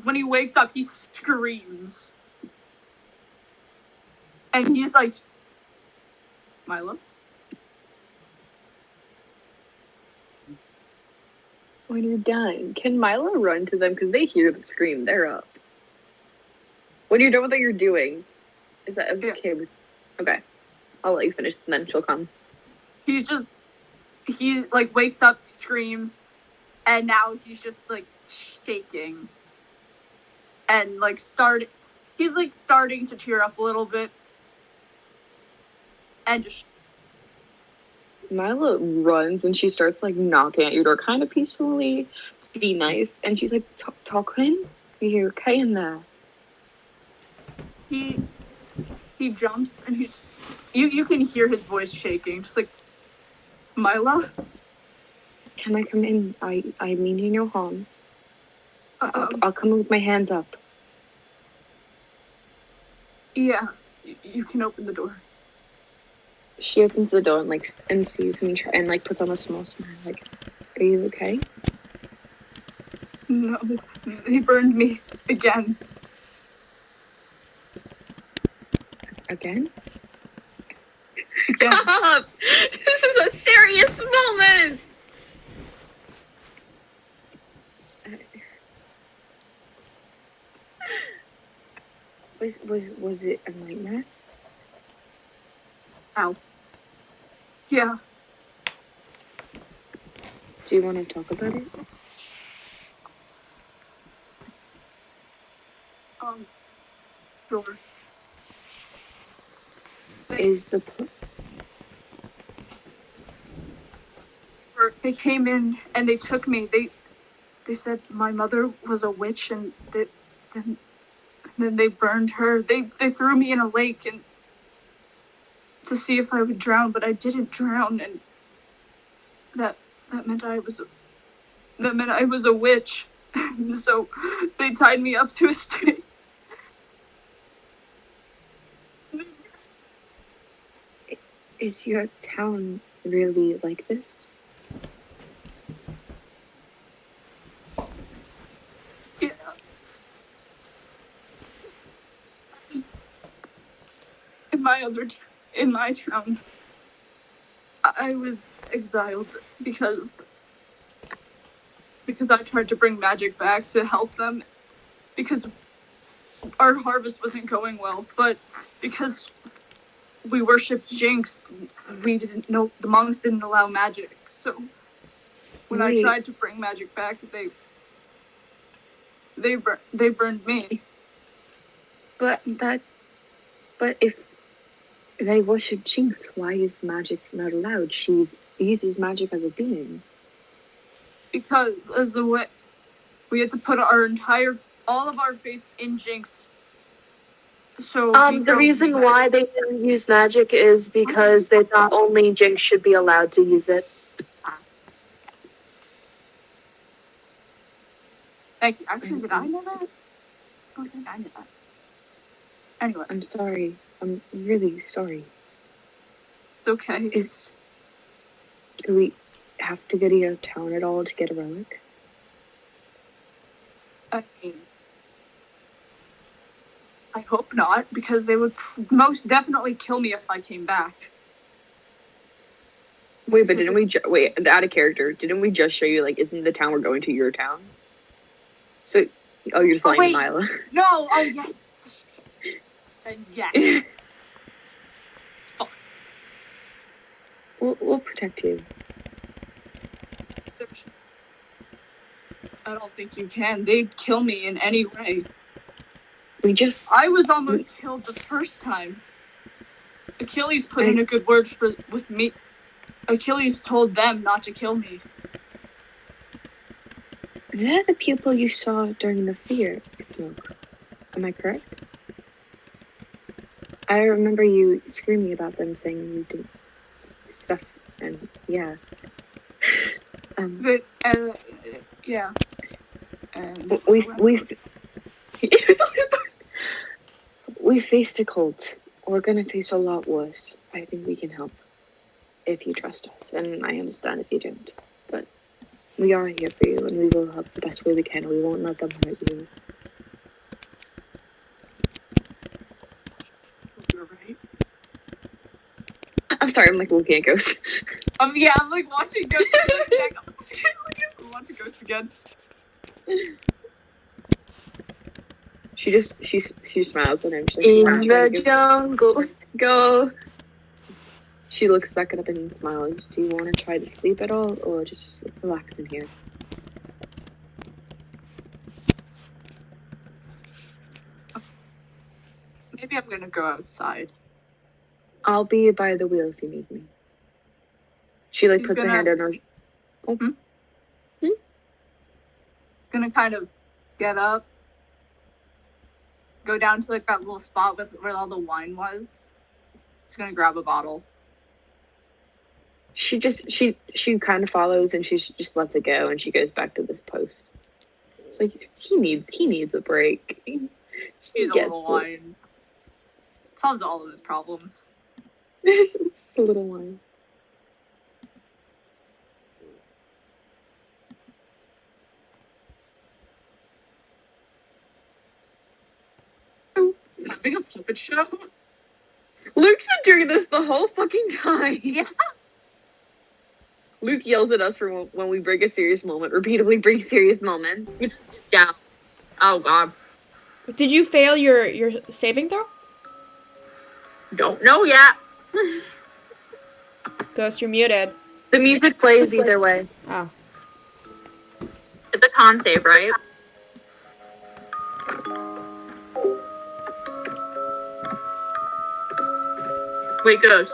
when he wakes up, he screams. And he's like, Milo? When you're done, can Milo run to them? Because they hear the scream. They're up. When you're done with what you're doing, is that okay? Yeah. Okay. I'll let you finish, and then she'll come. He like wakes up, screams, and now he's just like shaking. And like he's like starting to tear up a little bit. And just Milo runs and she starts like knocking at your door kind of peacefully to be nice. And she's like, Talkin? Are you okay in there? He jumps and you can hear his voice shaking, just like, Milo? Can I come in? I mean you no harm. I'll come in with my hands up. Yeah, you can open the door. She opens the door and sees me and like puts on a small smile. Like, are you okay? No, he burned me again. Again? Stop! This is a serious moment. Was it a nightmare? Ow. Yeah. Do you want to talk about it? Sure. They came in and they took me. They said my mother was a witch, and then they burned her. They threw me in a lake and to see if I would drown, but I didn't drown, and that meant I was a witch. So they tied me up to a stake. Is your town really like this? Yeah. In my town, I was exiled because I tried to bring magic back to help them, because our harvest wasn't going well, but because we worshipped HIJINX, we didn't know, the monks didn't allow magic, so when I tried to bring magic back, they burned me. But if they worship HIJINX, why is magic not allowed? She uses magic as a being. Because as a way, we had to put all of our faith in HIJINX. So the reason why they didn't use magic is because they thought only HIJINX should be allowed to use it. Thank you. Actually, did I know that? I don't think I knew that. Anyway. I'm sorry. I'm really sorry. It's okay. Do we have to go to your town at all to get a relic? I mean, I hope not, because they would most definitely kill me if I came back. Wait, but wait, out of character, didn't we just show you, like, isn't the town we're going to your town? So, you're just lying to Milo. No, oh, yes. And yes. Fuck. We'll protect you. I don't think you can. They'd kill me in any way. I was almost killed the first time. Achilles put in a good word with me. Achilles told them not to kill me. They're the people you saw during the fear smoke. Am I correct? I remember you screaming about them, saying you did stuff, and yeah. Yeah. And we faced a cult. We're gonna face a lot worse. I think we can help if you trust us, and I understand if you don't. But we are here for you, and we will help the best way we can. We won't let them hurt you. I'm sorry, I'm like looking at Ghost. Yeah, I'm like watching Ghost again. I'm watching Ghost again. She smiles and I'm just like, In "Wanna try the to jungle. go." She looks back up and smiles. Do you want to try to sleep at all, or just relax in here? Maybe I'm gonna go outside. I'll be by the wheel if you need me. She like He's puts a gonna- hand on her. Gonna kind of get up, go down to like that little spot where all the wine was. Just gonna grab a bottle. She kind of follows and she just lets it go and she goes back to this post. It's like he needs a break. He's a little wine. Solves all of his problems. It's a little wine. Having a puppet show. Luke's been doing this the whole fucking time. Yeah. Luke yells at us for when we break a serious moment, repeatedly break serious moments. Yeah. Oh god. Did you fail your saving throw? Don't know yet. Ghost, you're muted. The music plays either way. Oh. It's a con save, right? Wait, Ghost.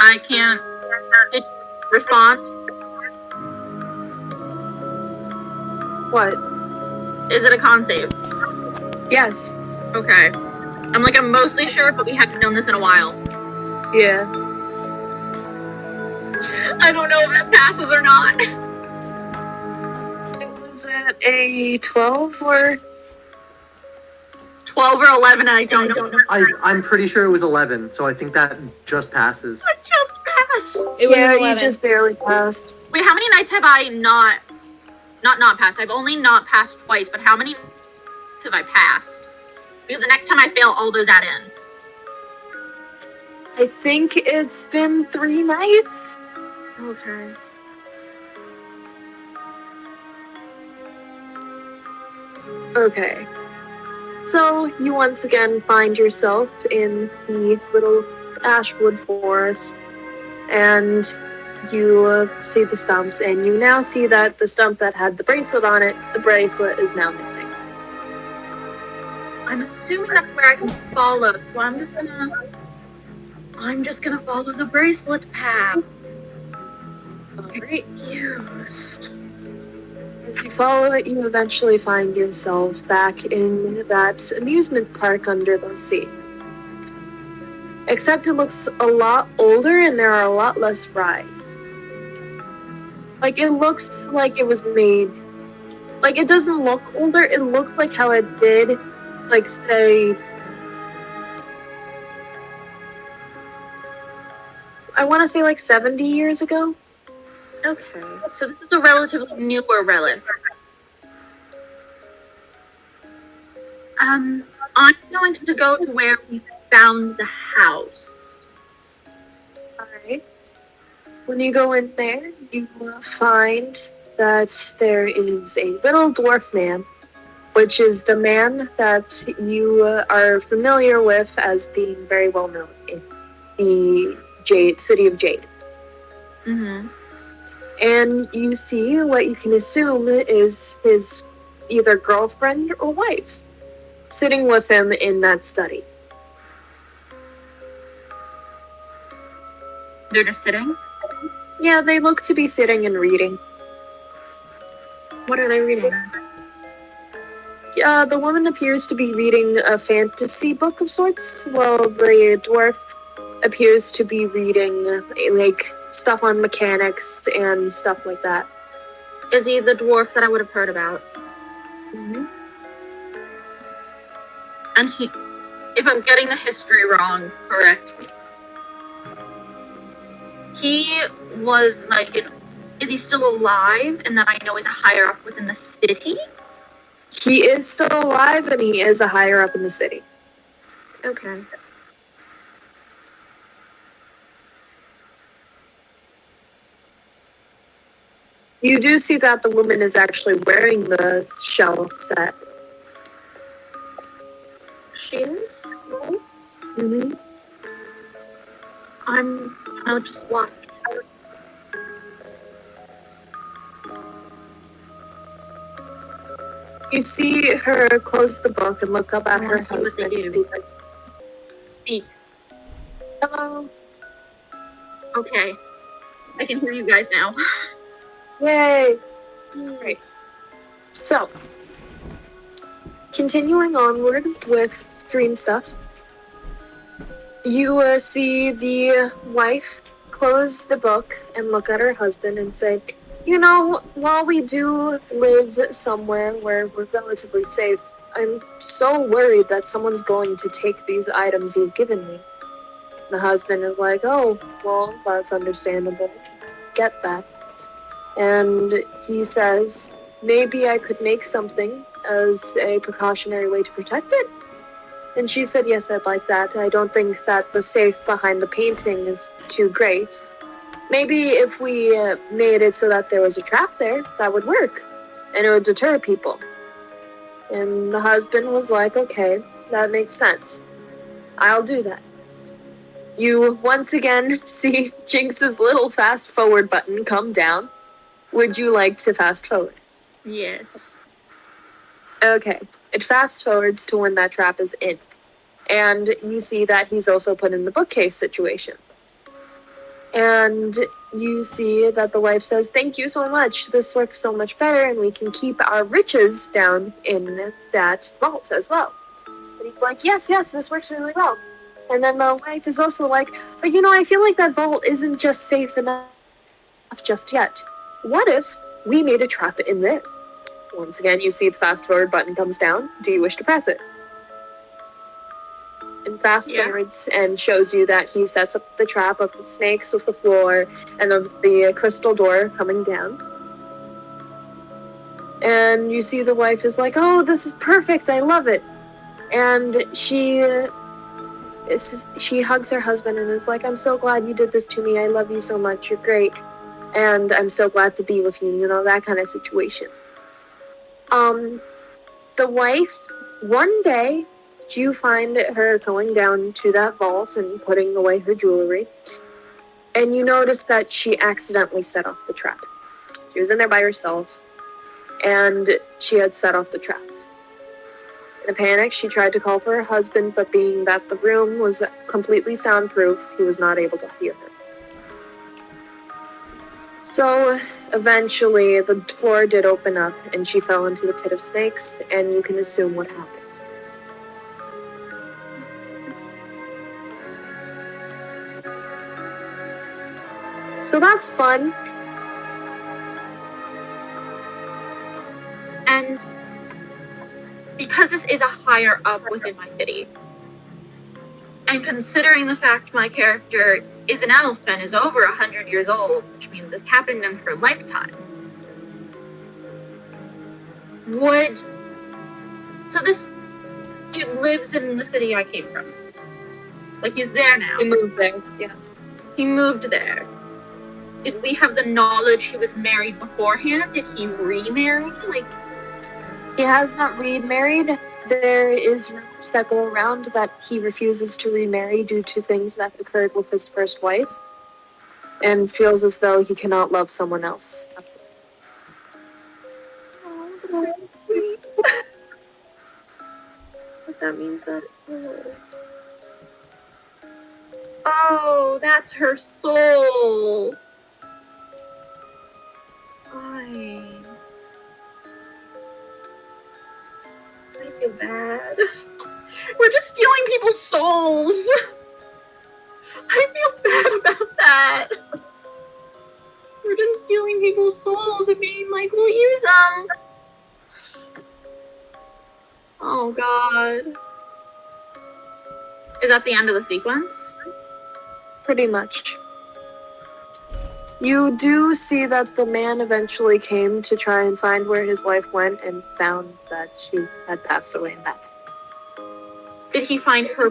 I can't respond. What? Is it a con save? Yes. Okay. I'm mostly sure, but we haven't done this in a while. Yeah. I don't know if that passes or not. Was it a 12 or 12 or 11, I don't know. I'm pretty sure it was 11, so I think that just passes. I just passed. It was yeah, an you 11. just barely passed. Wait, how many nights have I not passed? I've only not passed twice, but how many nights have I passed? Because the next time I fail, all those add in. I think it's been 3 nights. Okay. Okay. So you once again find yourself in the little ashwood forest, and you see the stumps, and you now see that the stump that had the bracelet on it, the bracelet is now missing. I'm assuming that's where I can follow, so I'm just gonna follow the bracelet path. Alright. Confused. As you follow it, you eventually find yourself back in that amusement park under the sea. Except it looks a lot older and there are a lot less rides. Like, it looks like it was made... Like, it doesn't look older, it looks like how it did, like, say... I want to say, like, 70 years ago? Okay. So this is a relatively newer relic. I'm going to go to where we found the house. Alright. When you go in there, you will find that there is a little dwarf man, which is the man that you are familiar with as being very well known in the city of Jade. Mm-hmm. And you see what you can assume is his either girlfriend or wife sitting with him in that study. They're just sitting? Yeah, they look to be sitting and reading. What are they reading? The woman appears to be reading a fantasy book of sorts, while the dwarf appears to be reading, like, stuff on mechanics and stuff like that. Is he the dwarf that I would have heard about? Mm-hmm. And he, if I'm getting the history wrong, correct me. He was like, is he still alive and that I know is a higher up within the city? He is still alive, and he is a higher up in the city. Okay. You do see that the woman is actually wearing the shell set. She is? No? Mm-hmm. I'll just watch. You see her close the book and look up at I her wanna see what they husband. do. and be like, Speak. hello. Okay. I can hear you guys now. Yay. Right. So, continuing onward with dream stuff, you see the wife close the book and look at her husband and say, you know, while we do live somewhere where we're relatively safe, I'm so worried that someone's going to take these items you've given me. The husband is like, oh, well, that's understandable. Get that. And he says, maybe I could make something as a precautionary way to protect it. And she said, yes, I'd like that. I don't think that the safe behind the painting is too great. Maybe if we made it so that there was a trap there, that would work. And it would deter people. And the husband was like, okay, that makes sense. I'll do that. You once again see Jinx's little fast forward button come down. Would you like to fast forward? Yes. Okay. It fast forwards to when that trap is in. And you see that he's also put in the bookcase situation. And you see that the wife says, thank you so much. This works so much better, and we can keep our riches down in that vault as well. And he's like, yes, this works really well. And then the wife is also like, but you know, I feel like that vault isn't just safe enough just yet. What if we made a trap in there? Once again, you see the fast forward button comes down. Do you wish to press it? And fast forwards and shows you that he sets up the trap of the snakes with the floor and of the crystal door coming down. And you see the wife is like, oh, this is perfect, I love it. And she hugs her husband and is like, I'm so glad you did this to me, I love you so much, you're great. And I'm so glad to be with you, you know, that kind of situation. The wife, one day, you find her going down to that vault and putting away her jewelry. And you notice that she accidentally set off the trap. She was in there by herself, and she had set off the trap. In a panic, she tried to call for her husband, but being that the room was completely soundproof, he was not able to hear her. So, eventually, the floor did open up, and she fell into the pit of snakes, and you can assume what happened. So that's fun. And because this is a higher up within my city, and considering the fact my character is an elf and is over 100 years old, which means this happened in her lifetime, so this dude lives in the city I came from. Like, he's there now. He moved there, yes. He moved there. Did we have the knowledge he was married beforehand? Did he remarry? Like, he has not remarried. There is rumors that go around that he refuses to remarry due to things that occurred with his first wife, and feels as though he cannot love someone else. oh, that's sweet. But that means that. Oh, that's her soul. I feel bad. We're just stealing people's souls. I feel bad about that. We're just stealing people's souls and being like, we'll use them. Oh, God. Is that the end of the sequence? Pretty much. You do see that the man eventually came to try and find where his wife went and found that she had passed away in that. Did he find her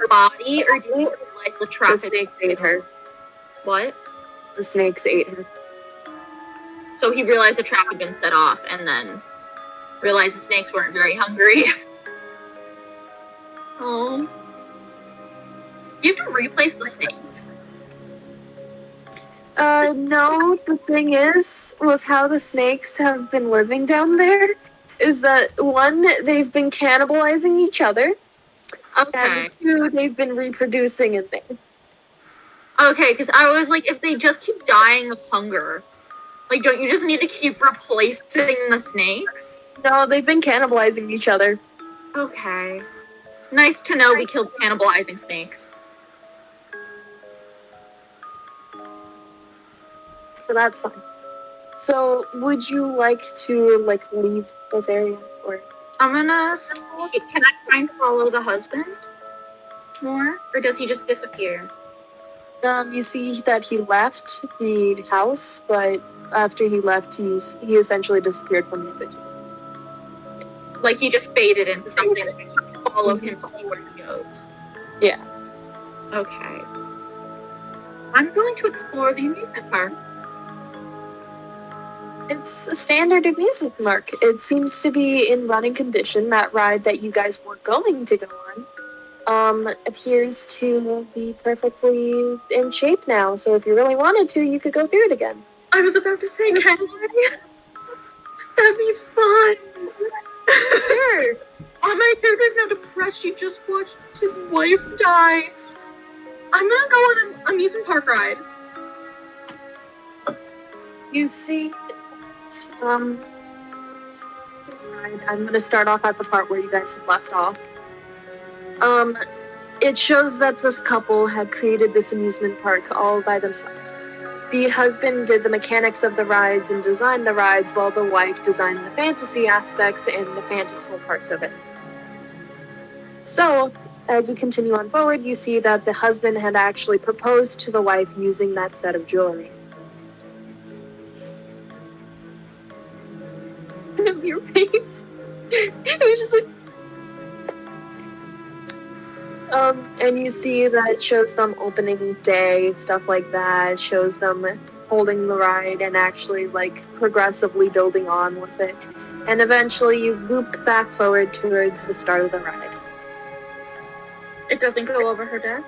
body, or did he realize the The traffic? snakes ate her. What? The snakes ate her. So he realized the trap had been set off, and then realized the snakes weren't very hungry. Oh. You have to replace the snakes. No, the thing is, with how the snakes have been living down there, is that one, they've been cannibalizing each other, Okay. and two, they've been reproducing in there. Okay, because I was like, if they just keep dying of hunger, like, don't you just need to keep replacing the snakes? No, they've been cannibalizing each other. Okay. Nice to know we killed cannibalizing snakes. So that's fine. So, would you like to, leave this area, or? I'm gonna see, can I try and follow the husband more? Or does he just disappear? You see that he left the house, but after he left, he essentially disappeared from the picture. Like he just faded into something that I can follow him to see where he goes. Yeah. Okay. I'm going to explore the amusement park. It's a standard amusement park. It seems to be in running condition. That ride that you guys were going to go on, appears to be perfectly in shape now. So if you really wanted to, you could go through it again. I was about to say, can I? That'd be fun. Sure. Oh, my character's now depressed. She just watched his wife die. I'm gonna go on an amusement park ride. You see, I'm gonna start off at the part where you guys had left off. It shows that this couple had created this amusement park all by themselves. The husband did the mechanics of the rides and designed the rides, while the wife designed the fantasy aspects and the fanciful parts of it. So, as you continue on forward, you see that the husband had actually proposed to the wife using that set of jewelry. Your face. It was just like. And you see that it shows them opening day, stuff like that. It shows them holding the ride and actually, progressively building on with it. And eventually you loop back forward towards the start of the ride. It doesn't go over her death?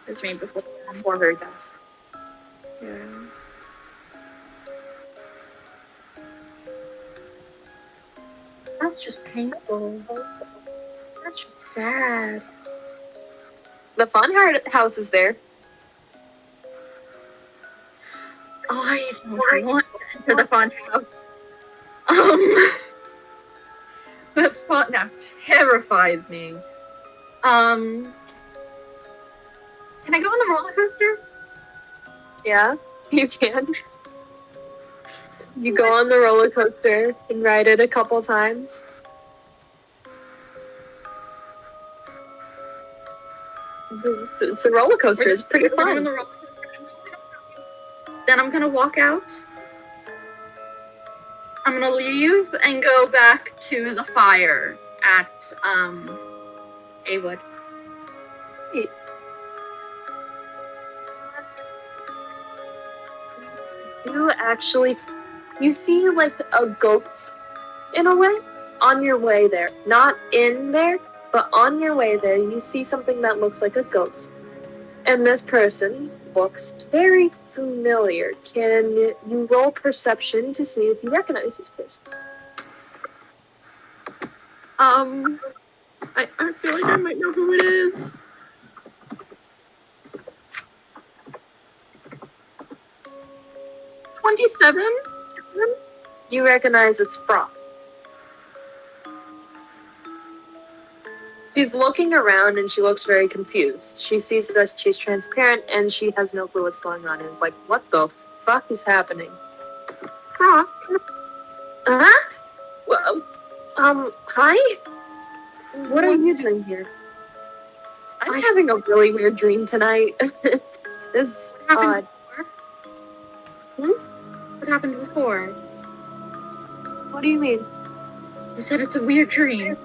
It's made Before her death. Yeah. That's just painful. That's just sad. The fun house is there. I don't want to enter the fun house. That spot now terrifies me. Can I go on the roller coaster? Yeah, you can. You go on the roller coaster and ride it a couple times. It's a roller coaster. It's pretty We're going on fun. the roller coaster. Then I'm gonna walk out. I'm gonna leave and go back to the fire at Awood. You see a ghost in a way on your way there. Not in there, but on your way there, you see something that looks like a ghost. And this person looks very familiar. Can you roll perception to see if you recognize this person? I feel like I might know who it is. $27? You recognize it's Frog. She's looking around and she looks very confused. She sees that she's transparent and she has no clue what's going on. And is like, what the fuck is happening? Frog? Huh? Well, hi? What are you doing here? I'm having a really weird dream tonight. This What happened odd. before? What happened before? What do you mean? You said it's a weird dream.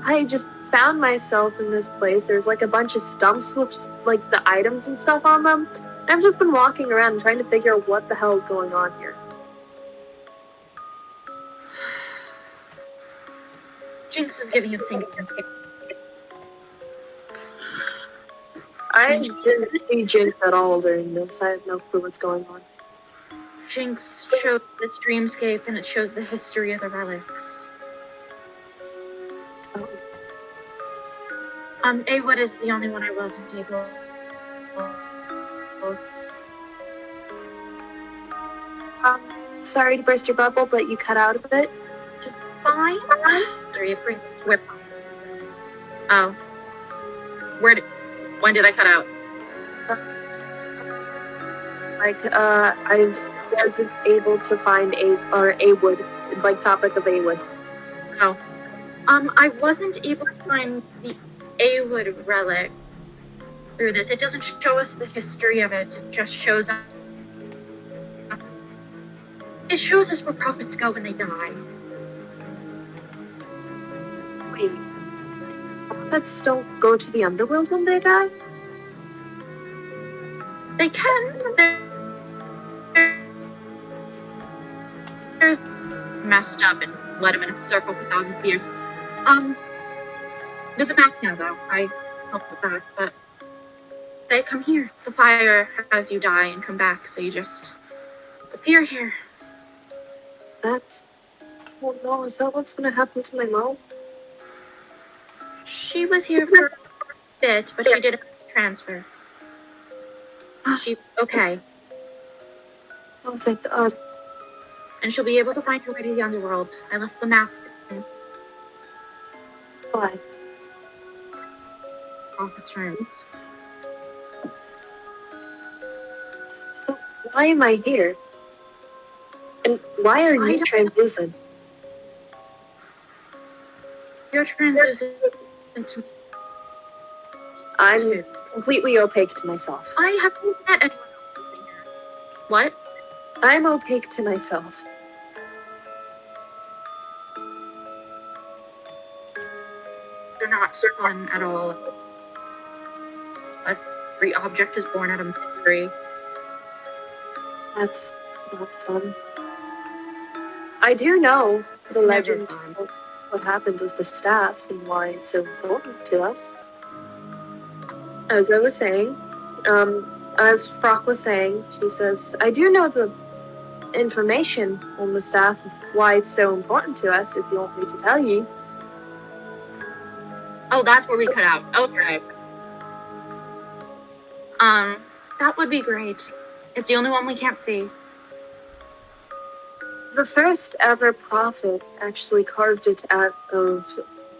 I just found myself in this place. There's like a bunch of stumps with like the items and stuff on them. I've just been walking around and trying to figure out what the hell is going on here. Jinx is giving you the same answer. I didn't see Jinx at all during this. I have no clue what's going on. Jinx shows this dreamscape and it shows the history of the relics. Awood is the only one I wasn't able. Sorry to burst your bubble, but you cut out a bit. To find 3 prints whip. Oh. When did I cut out? I wasn't able to find Awood, like topic of Awood. Oh. I wasn't able to find the Awood relic through this. It doesn't show us the history of it. It just shows us. It shows us where prophets go when they die. Wait, prophets don't go to the underworld when they die? They can. They're messed up and led him in a circle for thousands of years. There's a map now, though. I helped with that, but they come here. The fire has you die and come back, so you just appear here. Oh no, is that what's gonna happen to my mom? She was here for a bit, but she did a transfer. She's okay, Oh, thank God. and she'll be able to find her way to the underworld. I left the map in Why? Prophet's rooms. Why am I here? And why are I you don't- translucent? You're translucent to me. I'm too. completely opaque to myself. I haven't met anyone else living here. What? I'm opaque to myself. They're not fun at all. Every object is born out of misery. That's not fun. I do know the It's never legend fun. of what happened with the staff and why it's so important to us. As I was saying, as Frock was saying, she says, I do know the information on the staff of why it's so important to us, if you want me to tell you. Oh, that's where we cut out. Okay. That would be great. It's the only one we can't see. The first ever prophet actually carved it out of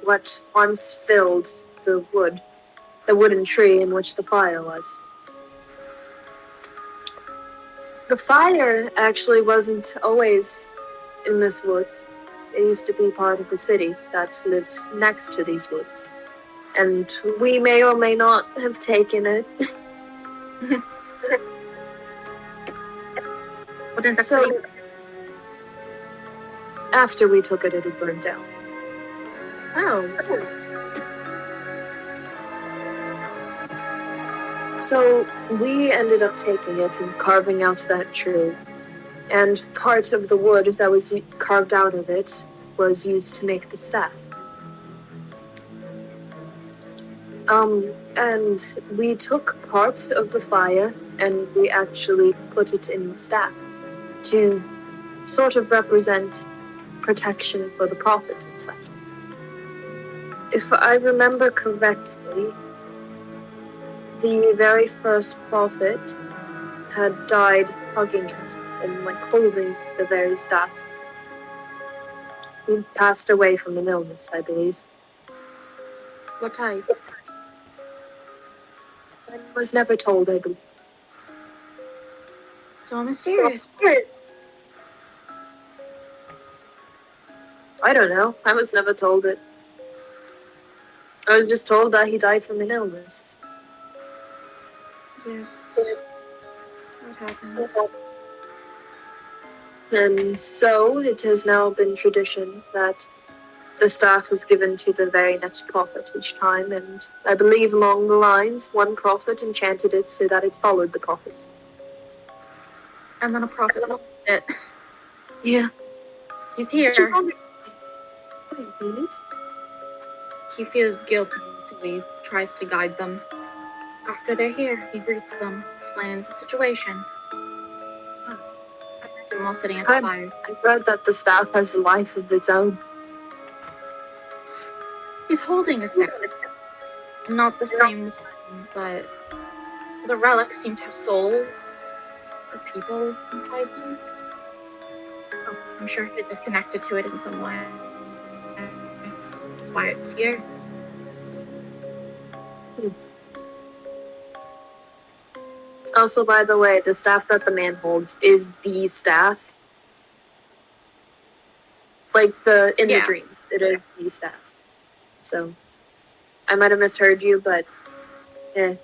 what once filled the wooden tree in which the fire was. The fire actually wasn't always in this woods. It used to be part of a city that lived next to these woods. And we may or may not have taken it. Wouldn't that So, be- after we took it, it had burned down. Oh. So we ended up taking it and carving out that tree. And part of the wood that was carved out of it was used to make the staff. And we took part of the fire and we actually put it in the staff to sort of represent protection for the prophet and such. If I remember correctly, the very first prophet had died hugging it and like holding the very staff. He passed away from an illness, I believe. What type? And was never told, I believe. So mysterious. I don't know. I was never told it. I was just told that he died from an illness. Yes. What happens? And so it has now been tradition that the staff is given to the very next prophet each time, and I believe along the lines, one prophet enchanted it so that it followed the prophets. And then a prophet lost it. Yeah. He's here. Wait, He feels guilty, so he tries to guide them. After they're here, he greets them, explains the situation. I imagine them all sitting at the fire. I've read that the staff has a life of its own. He's holding a secret. Not the same one, but the relics seem to have souls or people inside them. Oh, I'm sure his is connected to it in some way. That's why it's here. Also, by the way, the staff that the man holds is the staff. Like in the dreams, it is the staff. So, I might have misheard you, but it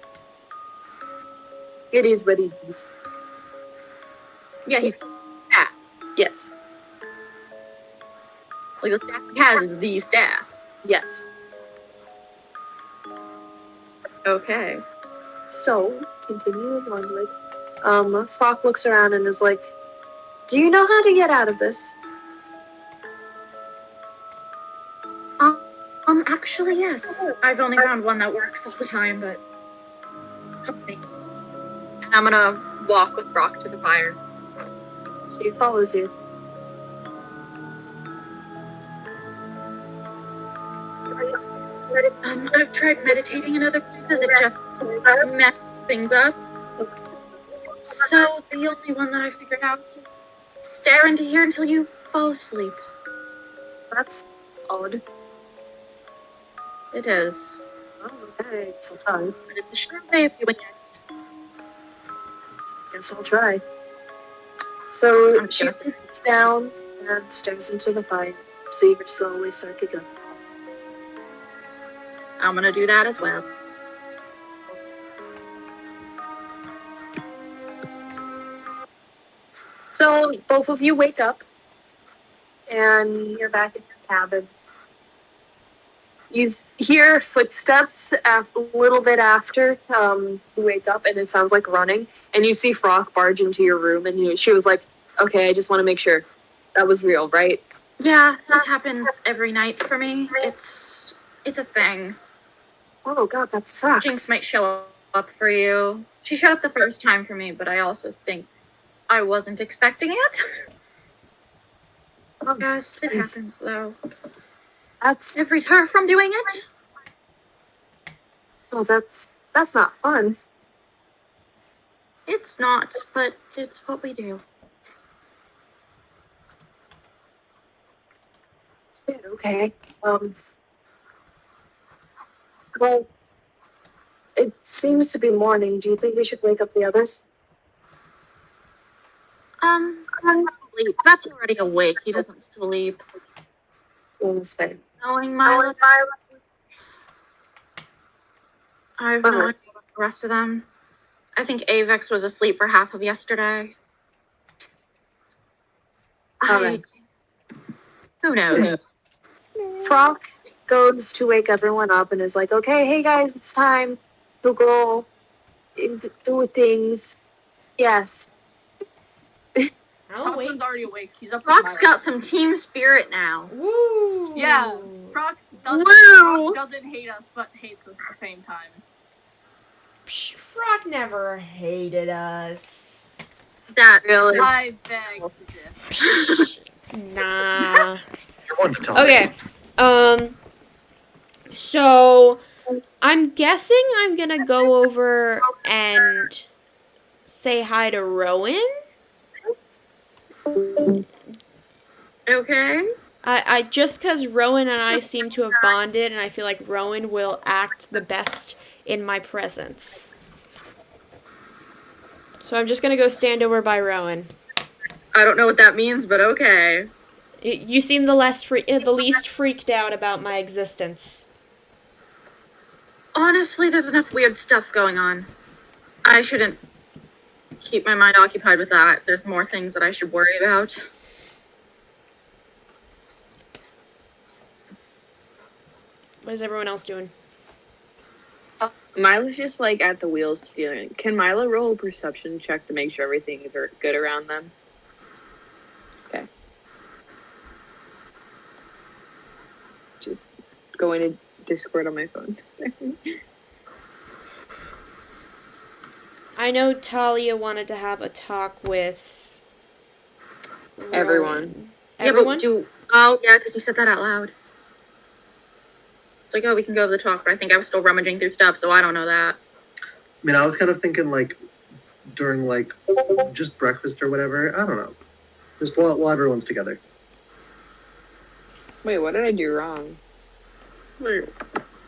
is what it is. Yeah, he's Yes, like the staff he has is the staff. yes. Okay. So, continuing onward, Falk looks around and is like, "Do you know how to get out of this?" Actually, yes. I've only found one that works all the time, but company. And I'm gonna walk with Brock to the fire. She follows you. I've tried meditating in other places. It just messed things up. So the only one that I figured out is stare into here until you fall asleep. That's odd. It is. Oh, okay, guess I'll try. But it's a short way of doing it. Guess I'll try. So I'm she gonna- sits down and stares into the fire, so you slowly start to go. I'm gonna do that as well. So both of you wake up, and you're back in your cabins. You hear footsteps a little bit after you wake up, and it sounds like running. And you see Frock barge into your room, and she was like, "Okay, I just want to make sure that was real, right?" Yeah, it happens every night for me. It's a thing. Oh God, that sucks. Jinx might show up for you. She showed up the first time for me, but I also think I wasn't expecting it. Oh, Yes, it geez. happens though. That's Every her from doing it. that's not fun. It's not, but it's what we do. Shit, okay. Well, it seems to be morning. Do you think we should wake up the others? Probably. That's already awake. He doesn't sleep. Yeah, that's fair. Knowing my luck, I have no idea about the rest of them. I think Avex was asleep for half of yesterday. Alright. Who knows? Frock goes to wake everyone up and is like, "Okay, hey guys, it's time to go and do things." Yes. I'll wait. Brock's already awake. He's up. Brock's got some team spirit now. Woo! Yeah, Brock Woo! doesn't hate us, but hates us at the same time. Psh, Frog never hated us. That really. I beg to differ. Psh, nah. You're one to talk. Okay. So I'm guessing I'm gonna go over and say hi to Rowan. Okay. I just because Rowan and I seem to have bonded, and I feel like Rowan will act the best in my presence. So I'm just gonna go stand over by Rowan. I don't know what that means, but okay. You seem the least freaked out about my existence. Honestly, there's enough weird stuff going on. I shouldn't keep my mind occupied with that. There's more things that I should worry about. What is everyone else doing? Mila's just like at the wheels steering. Can Mila roll a perception check to make sure everything is good around them? Okay. Just going to Discord on my phone. I know Talia wanted to have a talk with Everyone. Everyone? Yeah, but because you said that out loud. It's like, oh, we can go over the talk, but I think I was still rummaging through stuff, so I don't know that. I mean, I was kind of thinking like during like just breakfast or whatever. I don't know. Just while everyone's together. Wait, what did I do wrong?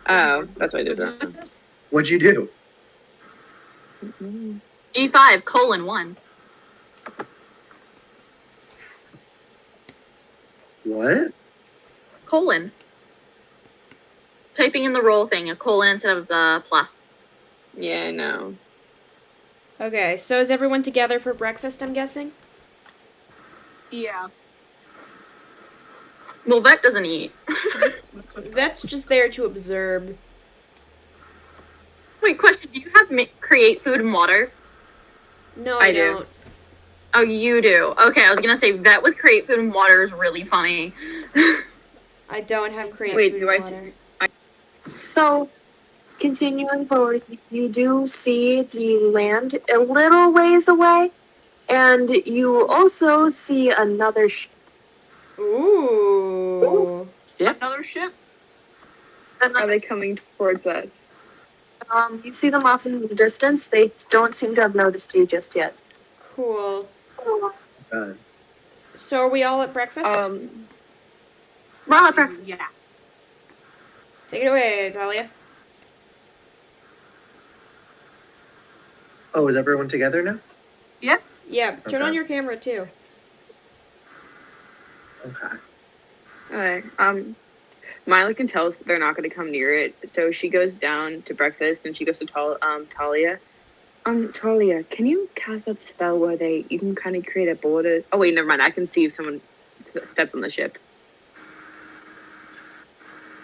Oh, that's what I did wrong. What'd you do? G5:1. What? Colon. Typing in the roll thing, a colon instead of the plus. Yeah, I know. Okay, so is everyone together for breakfast, I'm guessing? Yeah. Well, Vet doesn't eat. Vet's just there to observe. Wait, question, do you have create food and water? No, I I do. don't. Oh, you do. Okay, I was gonna say Vet with create food and water is really funny. I don't have create Wait, food do and I- water. So, continuing forward, you do see the land a little ways away, and you also see another ship. Ooh. Another ship? Are they coming towards us? You see them off in the distance. They don't seem to have noticed you just yet. Cool. God. So are we all at breakfast? Yeah. Take it away, Talia. Oh, is everyone together now? Yeah, turn on Okay. your camera too. Okay. Okay. Mila can tell us they're not going to come near it, so she goes down to breakfast and she goes to Talia. Talia, can you cast that spell where you can kind of create a border? Oh wait, never mind. I can see if someone steps on the ship.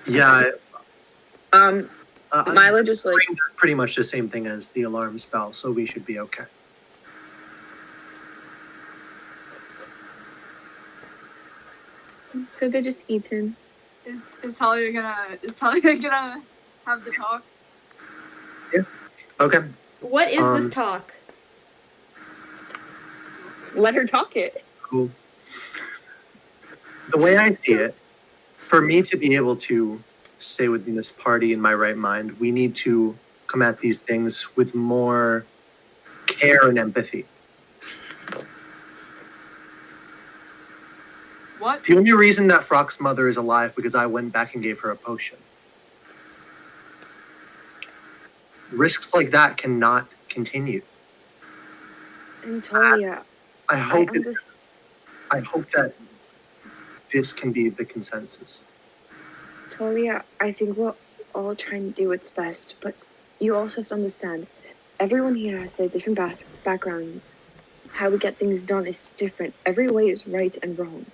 Yeah. Mila just like Pretty much the same thing as the alarm spell, so we should be okay. so they're just eating. Is Talia gonna have the talk? Okay. What is this Um, talk? Let her talk it. Cool. The way I see it, for me to be able to stay within this party in my right mind, we need to come at these things with more care and empathy. What? The only reason that Frock's mother is alive because I went back and gave her a potion. Risks like that cannot continue. And Talia, I hope that this can be the consensus. Talia, I think we're all trying to do what's best, but you also have to understand, everyone here has their different backgrounds. How we get things done is different. Every way is right and wrong.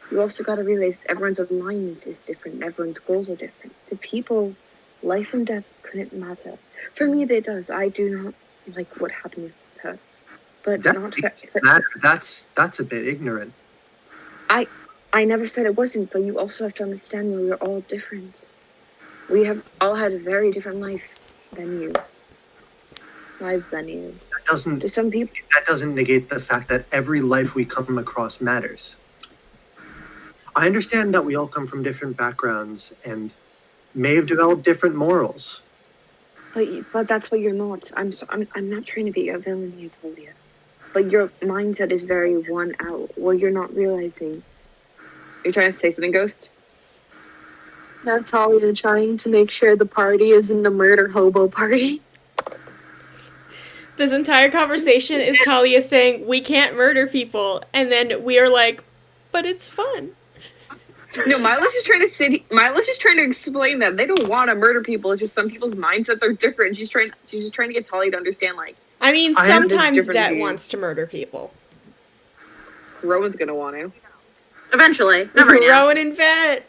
You also got to realize everyone's alignment is different. Everyone's goals are different. To people, life and death couldn't matter. For me, it does. I do not like what happened with her, but That not makes for. it matter. That's a bit ignorant. I never said it wasn't, but you also have to understand we're all different. We have all had a very different lives than you. That doesn't To some people, negate the fact that every life we come across matters. I understand that we all come from different backgrounds and may have developed different morals. but that's what you're not. I'm not trying to be a villain here, Talia. But your mindset is very one out. Well, you're not realizing. You're trying to say something, Ghost? Natalia trying to make sure the party isn't a murder hobo party. This entire conversation is Talia saying, we can't murder people. And then we are like, but it's fun. No, Mila's just trying to explain that they don't want to murder people. It's just some people's mindsets are different. She's just trying to get Talia to understand, like, I mean, I have sometimes different Vet views. wants to murder people. Rowan's gonna want to. Eventually. Not right now. Rowan and Vet.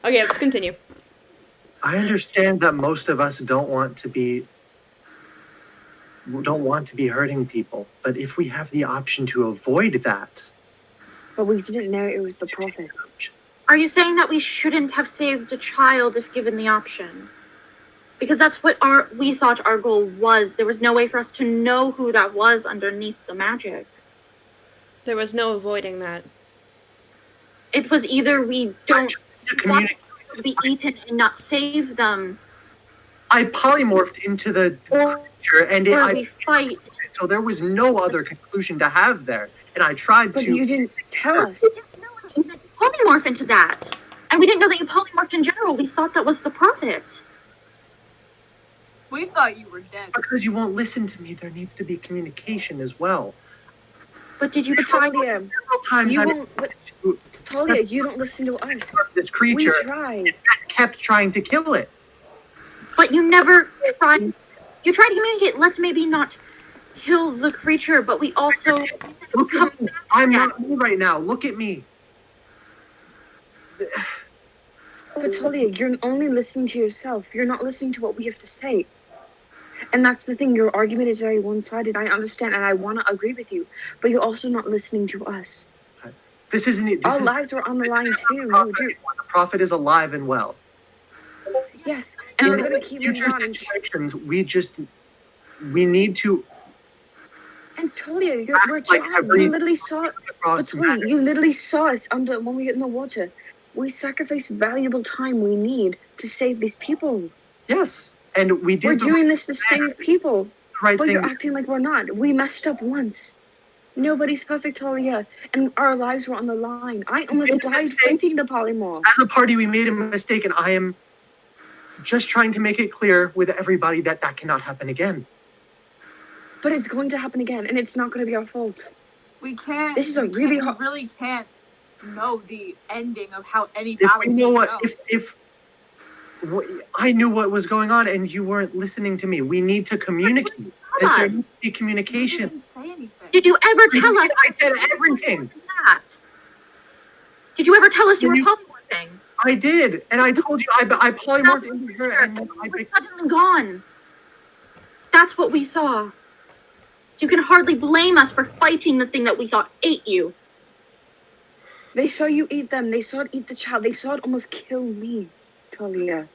Okay, let's continue. I understand that most of us don't want to be hurting people, but if we have the option to avoid that, But we didn't know it was the prophets. Are you saying that we shouldn't have saved a child if given the option? Because that's what we thought our goal was. There was no way for us to know who that was underneath the magic. There was no avoiding that. It was either we don't to want communicate, them to be eaten and not save them, I polymorphed into the or creature, and we fight. so there was no other conclusion to have there. And I tried But to. you didn't tell us. We didn't know that you meant polymorph into that. And we didn't know that you polymorphed in general. We thought that was the prophet. We thought you were dead. Because you won't listen to me, there needs to be communication as well. But did you But try? Talia, Several times you I won't. But Talia, you don't listen to us. this creature We tried. kept trying to kill it. But you never tried. You tried to communicate. Let's maybe not kill the creature, but we also Look at me. I'm not me right now. Look at me. But Talia, you're only listening to yourself. You're not listening to what we have to say. And that's the thing. Your argument is very one-sided. I understand, and I want to agree with you. But you're also not listening to us. This isn't it. Our lives were on the line too. No, dude. The prophet is alive and well. Yes, and we're In gonna keep future moving on. And, situations, we need to and Talia, we're like trying. every- You literally saw. But cross Talia, you literally saw us when we get in the water. We sacrificed valuable time we need to save these people. Yes, and we did We're the doing this to save people. right But thing. you're acting like we're not. We messed up once. Nobody's perfect, Talia, and our lives were on the line. I almost It's a died mistake. fighting the polymorph. As a party, we made a mistake, and I am just trying to make it clear with everybody that that cannot happen again. But it's going to happen again, and it's not going to be our fault. We can't. This is a we really can't- hard- We really can't know the ending of how any If battle. we know what, go. if I knew what was going on and you weren't listening to me, we need to communicate. There us. needs to be You communication. didn't say anything. Did you ever tell us I said everything. that? Did you ever tell us you were You- polymorphing? I did, and I told you I polymorphed into her, and then I You were became. suddenly gone. That's what we saw. So you can hardly blame us for fighting the thing that we thought ate you. They saw you eat them. They saw it eat the child. They saw it almost kill me, Talia.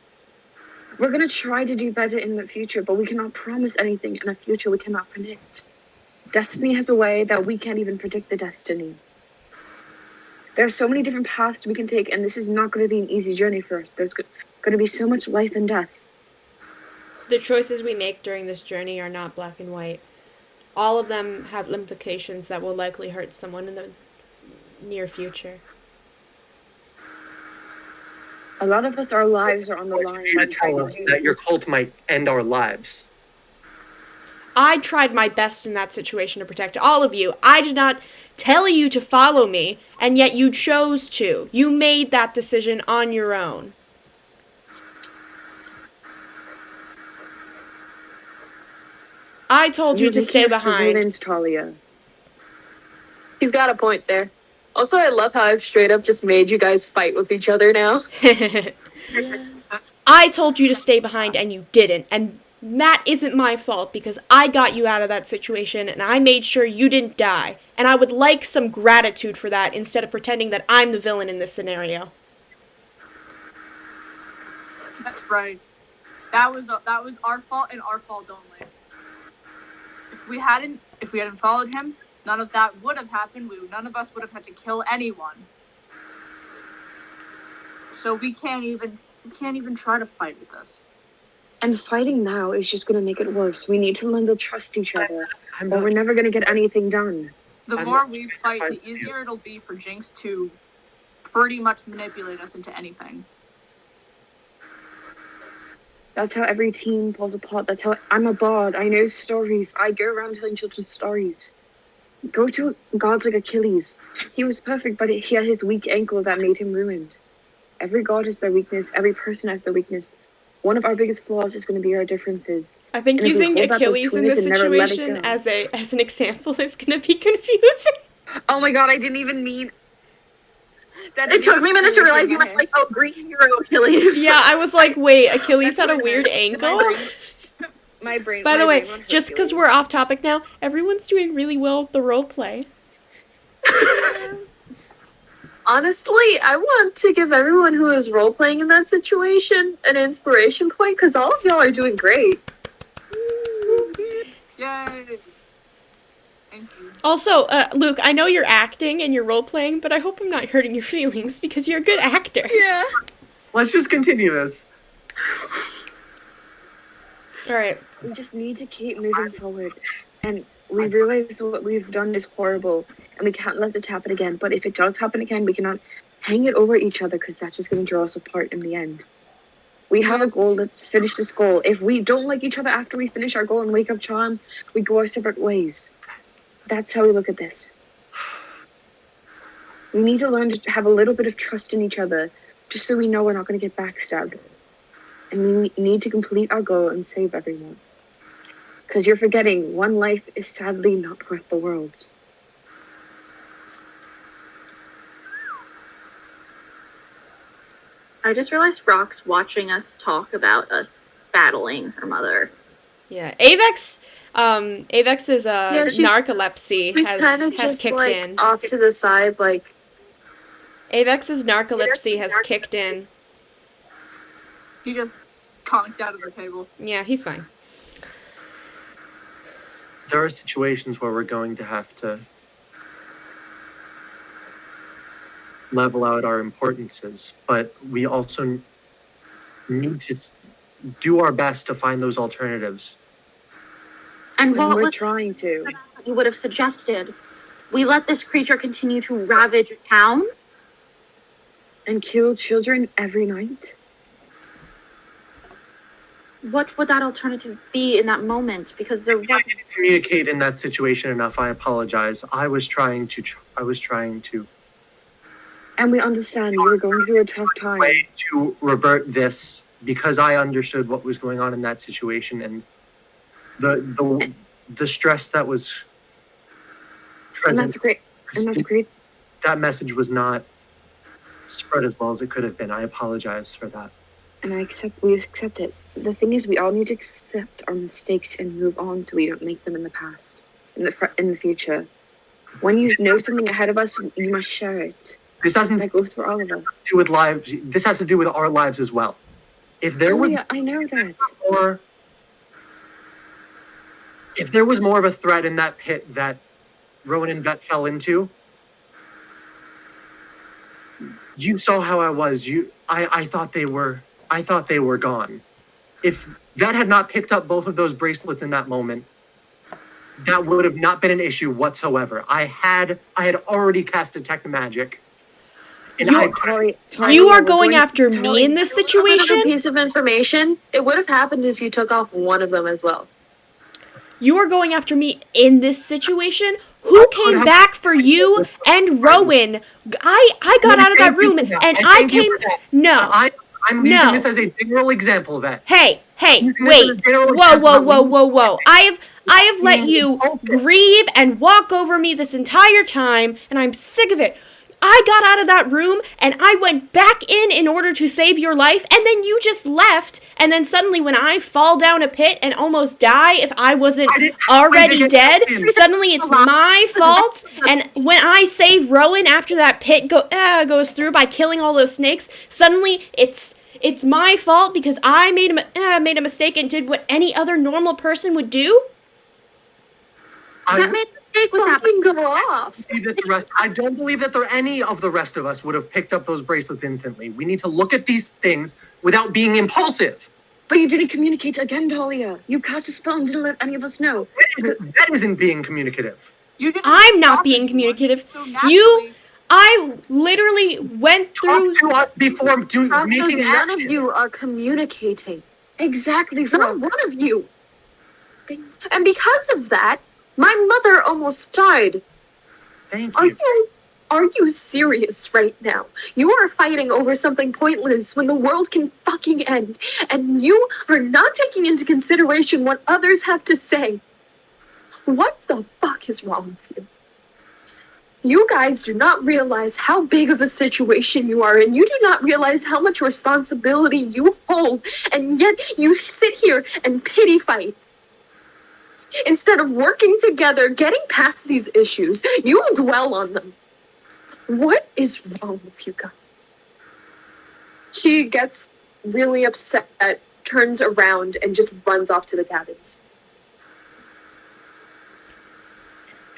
We're going to try to do better in the future, but we cannot promise anything in a future we cannot predict. Destiny has a way that we can't even predict the destiny. There are so many different paths we can take, and this is not going to be an easy journey for us. There's going to be so much life and death. The choices we make during this journey are not black and white. All of them have implications that will likely hurt someone in the near future. A lot of us, our lives are on the It's line. for you to by trying tell to us do- that your cult might end our lives. I tried my best in that situation to protect all of you. I did not tell you to follow me, and yet you chose to. You made that decision on your own. I told you You're to stay making us the behind. villains, Talia. He's got a point there. Also, I love how I've straight up just made you guys fight with each other now. I told you to stay behind and you didn't, and that isn't my fault because I got you out of that situation and I made sure you didn't die. And I would like some gratitude for that instead of pretending that I'm the villain in this scenario. That's right. That was our fault and our fault only. If we hadn't followed him, none of that would have happened. None of us would have had to kill anyone. So we can't even try to fight with us. And fighting now is just going to make it worse. We need to learn to trust each other, I'm or not, we're never going to get anything done. The I'm more not we fight, the easier it'll be for Jinx to pretty much manipulate us into anything. That's how every team falls apart. That's how I'm a bard. I know stories. I go around telling children stories. Go to gods like Achilles. He was perfect, but he had his weak ankle that made him ruined. Every god has their weakness. Every person has their weakness. one of our biggest flaws is going to be our differences. I think And if we using hold that Achilles in between us this and never let it situation go. as an example is gonna be confusing. Oh my god, I didn't even mean that. It took me a minute to realize you meant like, oh, Greek hero Achilles. Yeah, I was like, wait, Achilles That's had a what I weird meant. ankle? My brain. By my the way, brain went to just because Achilles. we're off topic now, everyone's doing really well with the role play. Honestly, I want to give everyone who is role playing in that situation an inspiration point because all of y'all are doing great. Yay! Thank you. Also, Luke, I know you're acting and you're role playing, but I hope I'm not hurting your feelings because you're a good actor. Yeah. Let's just continue this. All right. We just need to keep moving forward, and we realize what we've done is horrible, and we can't let it happen again. But if it does happen again, we cannot hang it over each other because that's just going to draw us apart in the end. We have a goal. Let's finish this goal. If we don't like each other after we finish our goal and wake up charm, we go our separate ways. That's how we look at this. We need to learn to have a little bit of trust in each other, just so we know we're not going to get backstabbed. And we need to complete our goal and save everyone. Because you're forgetting, one life is sadly not worth the world's. I just realized Rock's watching us talk about us battling her mother. Yeah, Avex's she's- narcolepsy She's kind of has just kicked like in. off to the side, like Avex's narcolepsy has kicked in. He just conked out of the table. Yeah, he's fine. There are situations where we're going to have to level out our importances, but we also need to do our best to find those alternatives. And And what we're was trying to. what you would have suggested? We let this creature continue to ravage a town? And kill children every night. What would that alternative be in that moment? Because there I wasn't. didn't communicate in that situation enough. I apologize. I was trying to And we understand you were going through a tough time. way to revert this because I understood what was going on in that situation and the stress that was And present. that's great. And that's great. That message was not spread as well as it could have been. I apologize for that. And we accept it. The thing is, we all need to accept our mistakes and move on so we don't make them in the past, in the future. When you know something ahead of us, you must share it. This hasn't That goes for all of us. to do with lives. This has to do with our lives as well. If there was Yeah, I know that. more, if there was more of a threat in that pit that Rowan and Vet fell into, you saw how I was. I thought they were gone. If Vet had not picked up both of those bracelets in that moment, that would have not been an issue whatsoever. I had already cast Detect Magic. And You are going after me in this Another situation? piece of information. It would have happened if you took off one of them as well. You are going after me in this situation? Who came back for you and Rowan? I got out of that room and I came. No. I'm using this as a general example of that. Hey, Using this wait. as a general Whoa, example whoa, of whoa, whoa, whoa. I have let you grieve and walk over me this entire time, and I'm sick of it. I got out of that room and I went back in order to save your life, and then you just left. And then suddenly, when I fall down a pit and almost die, if I wasn't already dead, suddenly it's my fault. And when I save Rowan after that pit goes through by killing all those snakes, suddenly it's my fault because I made a mistake and did what any other normal person would do. That made a mistake with that. Go off. I don't believe that any of the rest of us would have picked up those bracelets instantly. We need to look at these things without being impulsive. But you didn't communicate again, Talia. You cast a spell and didn't let any of us know. That isn't being communicative. You didn't I'm not stop being anyone, communicative. so naturally- I literally went through. Talk to us before making None action. of you are communicating. Exactly, Not Frog. one of you. And because of that, my mother almost died. Thank Are you. you Are you serious right now? You are fighting over something pointless when the world can fucking end, and you are not taking into consideration what others have to say. What the fuck is wrong with you? You guys do not realize how big of a situation you are in. You do not realize how much responsibility you hold, and yet you sit here and pity fight. Instead of working together, getting past these issues, you dwell on them. What is wrong with you guys? She gets really upset, turns around, and just runs off to the cabins.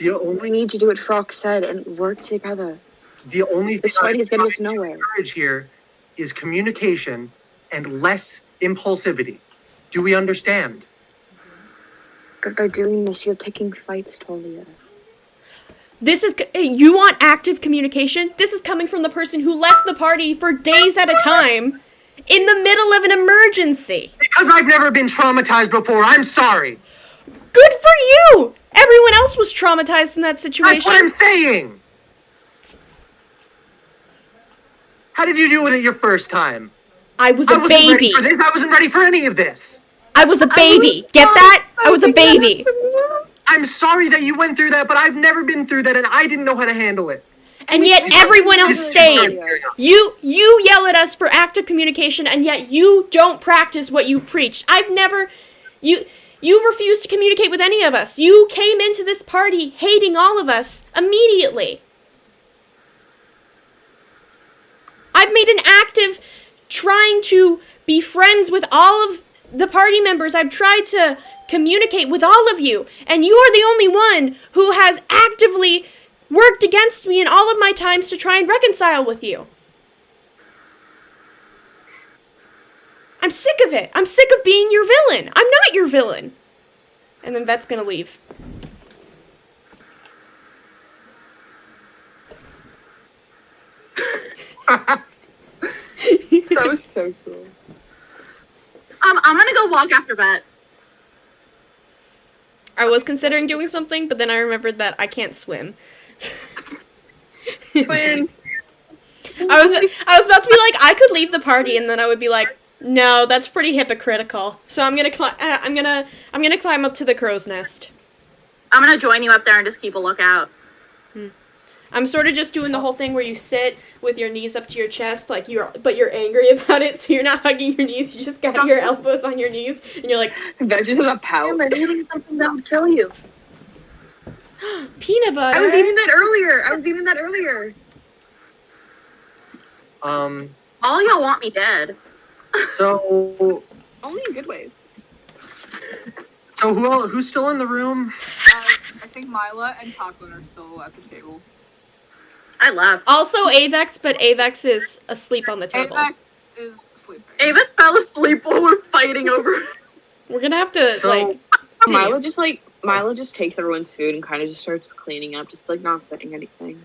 We need to do what Frock said and work together. The only thing This fighting is getting us nowhere. encourage here is communication and less impulsivity. Do we understand? But by doing this, you're picking fights, Talia. This is, you want active communication? This is coming from the person who left the party for days at a time in the middle of an emergency. Because I've never been traumatized before, I'm sorry. Good for you! Everyone else was traumatized in that situation. That's what I'm saying. How did you do with it your first time? I was I a wasn't baby. ready for this. I wasn't ready for any of this. I was a baby. Get that? I was a baby. I'm sorry that you went through that, but I've never been through that, and I didn't know how to handle it. And yet everyone else stayed. You yell at us for active communication, and yet you don't practice what you preach. You refuse to communicate with any of us. You came into this party hating all of us immediately. I've made an active trying to be friends with all of the party members. I've tried to communicate with all of you, and you are the only one who has actively worked against me in all of my times to try and reconcile with you. I'm sick of it. I'm sick of being your villain. I'm not your villain. And then Vet's gonna leave. That was so cool. I'm gonna go walk after Bet. I was considering doing something, but then I remembered that I can't swim. Twins. I was about to be like, I could leave the party, and then I would be like, no, that's pretty hypocritical. So I'm gonna climb up to the crow's nest. I'm gonna join you up there and just keep a lookout. I'm sort of just doing the whole thing where you sit with your knees up to your chest, but you're angry about it, so you're not hugging your knees. You just got your elbows on your knees, and you're like, That just has a pout. I'm eating something that would kill you. peanut butter. I was eating that earlier. All y'all want me dead. So Only in good ways. who's still in the room? I think Mila and Taklin are still at the table. I left. Also Avex, but Avex is asleep on the table. Avex is sleeping. Avis fell asleep while we're fighting over. We're gonna have to, So- Mila just takes everyone's food and kind of just starts cleaning up, just like not saying anything.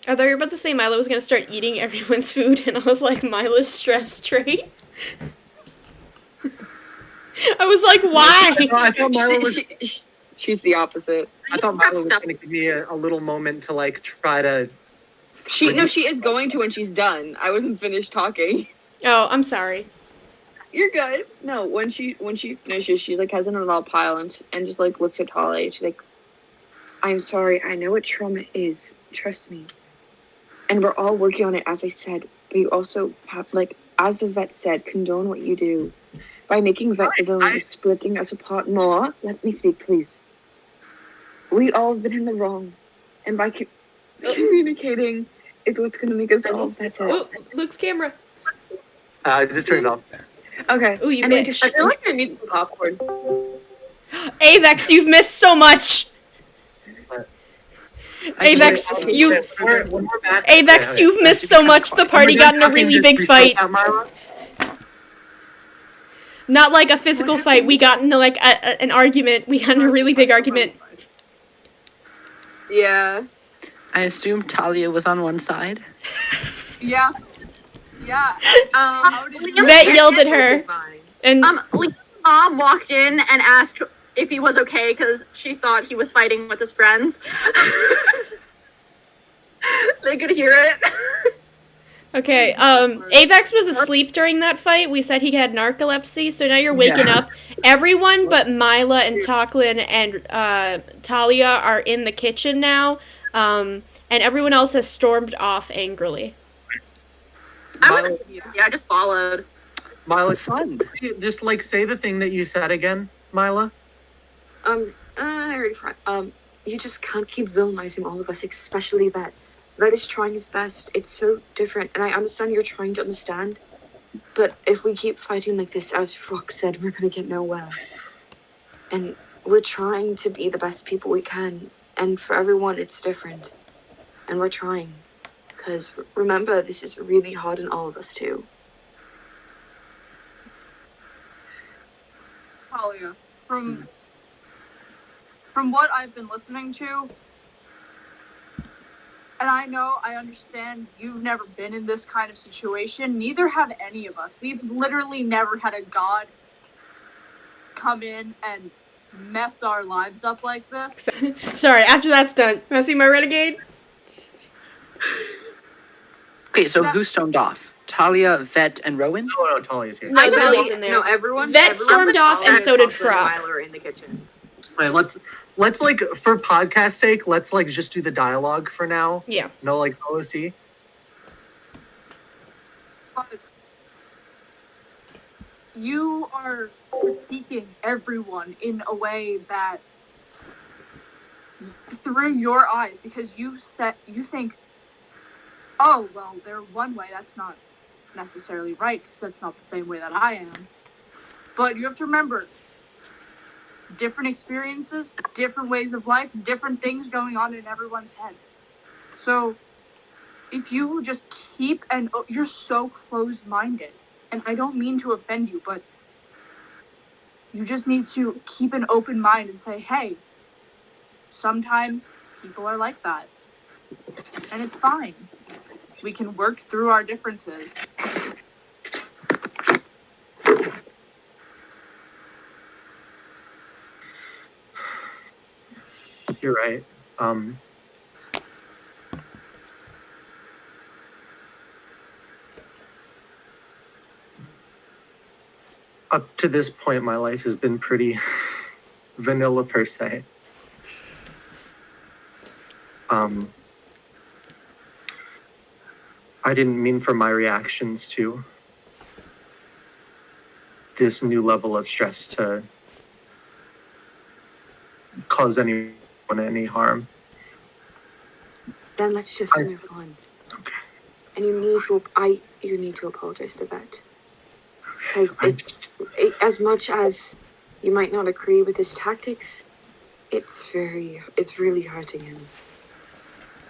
I thought you were about to say Milo was gonna start eating everyone's food, and I was like, Milo's stress trait? I was like, why? I thought Milo was. She's the opposite. I thought Milo was going to give me a little moment to like try to. She is going to when she's done. I wasn't finished talking. Oh, I'm sorry. You're good. No, when she finishes, she like has it in a little pile and just like looks at Holly. She's like, "I'm sorry. I know what trauma is. Trust me. And we're all working on it, as I said. But you also have, like, as the vet said, condone what you do by making vet the villain, splitting us apart more. Let me speak, please. We all have been in the wrong, and by communicating, it's what's gonna make us all better. Oh, Luke's camera. Just turn it off. Okay. Ooh, you I need bitch. I feel like I need some popcorn. Avex, you've missed so much. Avex, you've missed so much. The party got in a really big fight. Not like a physical fight. We got into like an argument. We got in a really big argument. Yeah. I assume Talia was on one side. Yeah. Yeah. How did you... Vet yelled at her, and Liam's mom walked in and asked if he was okay because she thought he was fighting with his friends. They could hear it. Okay, Avex was asleep during that fight. We said he had narcolepsy, so now you're waking up. Everyone but Mila and Taklin and Talia are in the kitchen now, and everyone else has stormed off angrily. Milo, Yeah, I just followed. Milo, Fun. just like say the thing that you said again, Mila. I already tried. You just can't keep villainizing all of us, especially that. Red is trying his best. It's so different, and I understand you're trying to understand. But if we keep fighting like this, as Rock said, we're gonna get nowhere. And we're trying to be the best people we can, and for everyone, it's different. And we're trying. Because remember, this is really hard on all of us, too. Talia, from what I've been listening to, and I understand you've never been in this kind of situation. Neither have any of us. We've literally never had a god come in and mess our lives up like this. Sorry, after that's done, wanna see my renegade? Okay, so who stormed off? Talia, Vet, and Rowan? No, Talia's here. No, Talia's in there. No, everyone. Vet stormed off, and so did Frock. Tyler in the kitchen. Wait, let's like for podcast sake, let's like just do the dialogue for now. Yeah. No, like OC. But you are critiquing everyone in a way that through your eyes, because you think, oh well, they're one way. That's not necessarily right, because that's not the same way that I am. But you have to remember, different experiences, different ways of life, different things going on in everyone's head. So if you just keep, and you're so closed-minded, and I don't mean to offend you, but you just need to keep an open mind and say, hey, sometimes people are like that, and it's fine. We can work through our differences. You're right. Up to this point, my life has been pretty vanilla per se. I didn't mean for my reactions to this new level of stress to cause anyone any harm. Then let's just move on. Okay. And you need to apologize to Vet. Because as much as you might not agree with his tactics, it's really hurting him.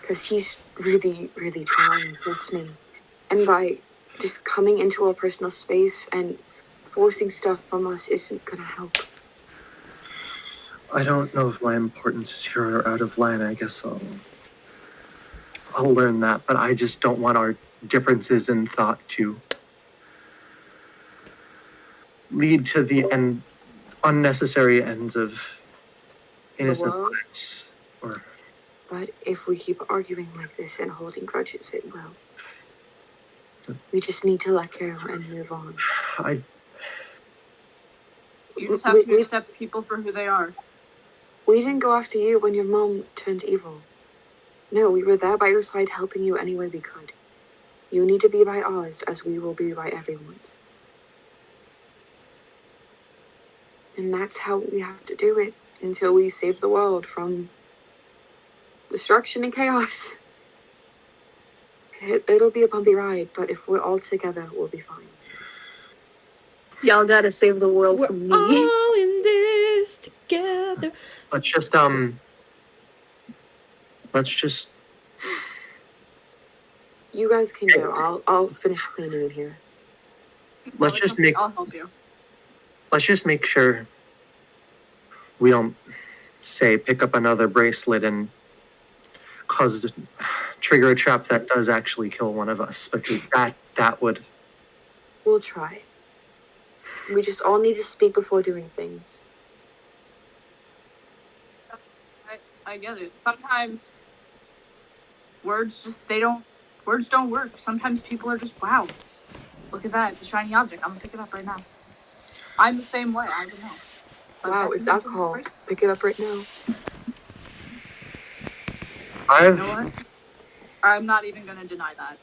Because he's really, really trying, trust me. And by just coming into our personal space and forcing stuff from us isn't gonna help. I don't know if my importance is here or out of line. I guess I'll learn that, but I just don't want our differences in thought to lead to the unnecessary ends of innocent world? lives. Or But if we keep arguing like this and holding grudges, it will. We just need to let go and move on. You just have to accept people for who they are. We didn't go after you when your mom turned evil. No, we were there by your side helping you any way we could. You need to be by ours as we will be by everyone's. And that's how we have to do it until we save the world from destruction and chaos. It'll be a bumpy ride, but if we're all together, we'll be fine. Y'all gotta save the world We're from me. all in this together. let's just You guys can go. I'll finish cleaning in here. Let's just make- I'll help you. let's just make sure we don't say pick up another bracelet and trigger a trap that does actually kill one of us, because that would. We'll try. We just all need to speak before doing things. I get it. Sometimes words don't work. Sometimes people are just, wow, look at that, it's a shiny object. I'm gonna pick it up right now. I'm the same way, I don't know. But Wow, that it's can be alcohol. crazy. Pick it up right now. You know what? I'm not even gonna deny that.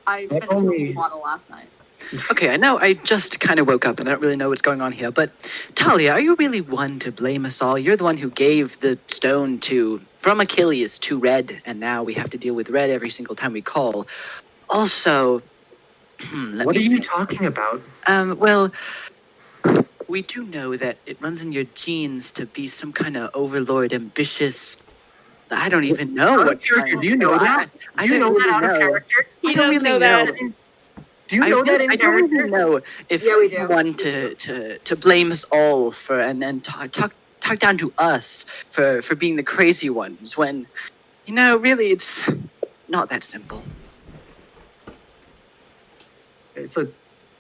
I finished the whole bottle last night. Okay, I know I just kind of woke up and I don't really know what's going on here, but Talia, are you really one to blame us all? You're the one who gave the stone from Achilles to Red, and now we have to deal with Red every single time we call. Also, What are you talking about? Well, we do know that it runs in your genes to be some kind of overlord, ambitious. I don't even know Out what of character, do you know that? I Do you don't know that really out of know. character? He I don't does really know that. Do you know that in I don't character? really know if Yeah, we you're do. one to blame us all for and talk down to us for being the crazy ones when, really it's not that simple. So,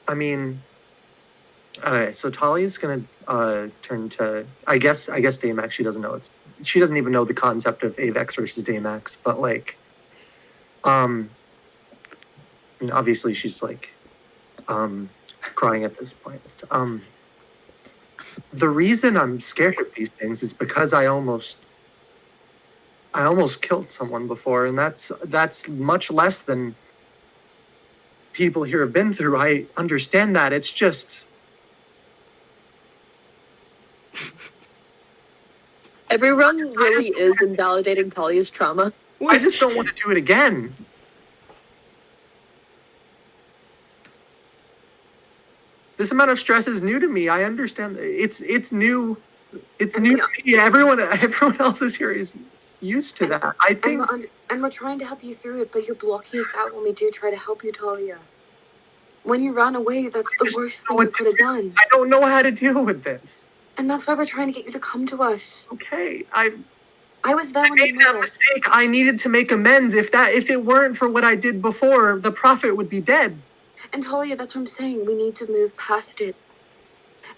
I mean, okay. So Talia's gonna turn to. I guess Daymax. She doesn't know she doesn't even know the concept of Avex versus Daymax. But like, I mean, obviously she's like, crying at this point. The reason I'm scared of these things is because I almost killed someone before, and that's much less than people here have been through. I understand that. It's just Everyone really is invalidating Talia's trauma. I just don't want to do it again. This amount of stress is new to me. I understand. It's new. It's new to me. Everyone else is here is used to that. I think. And we're trying to help you through it, but you're blocking us out when we do try to help you, Talia. When you ran away, that's the worst thing you could have done. I don't know how to deal with this. And that's why we're trying to get you to come to us. Okay, I was there when made you that met us. mistake. I needed to make amends. If it weren't for what I did before, the prophet would be dead. And Talia, that's what I'm saying. We need to move past it.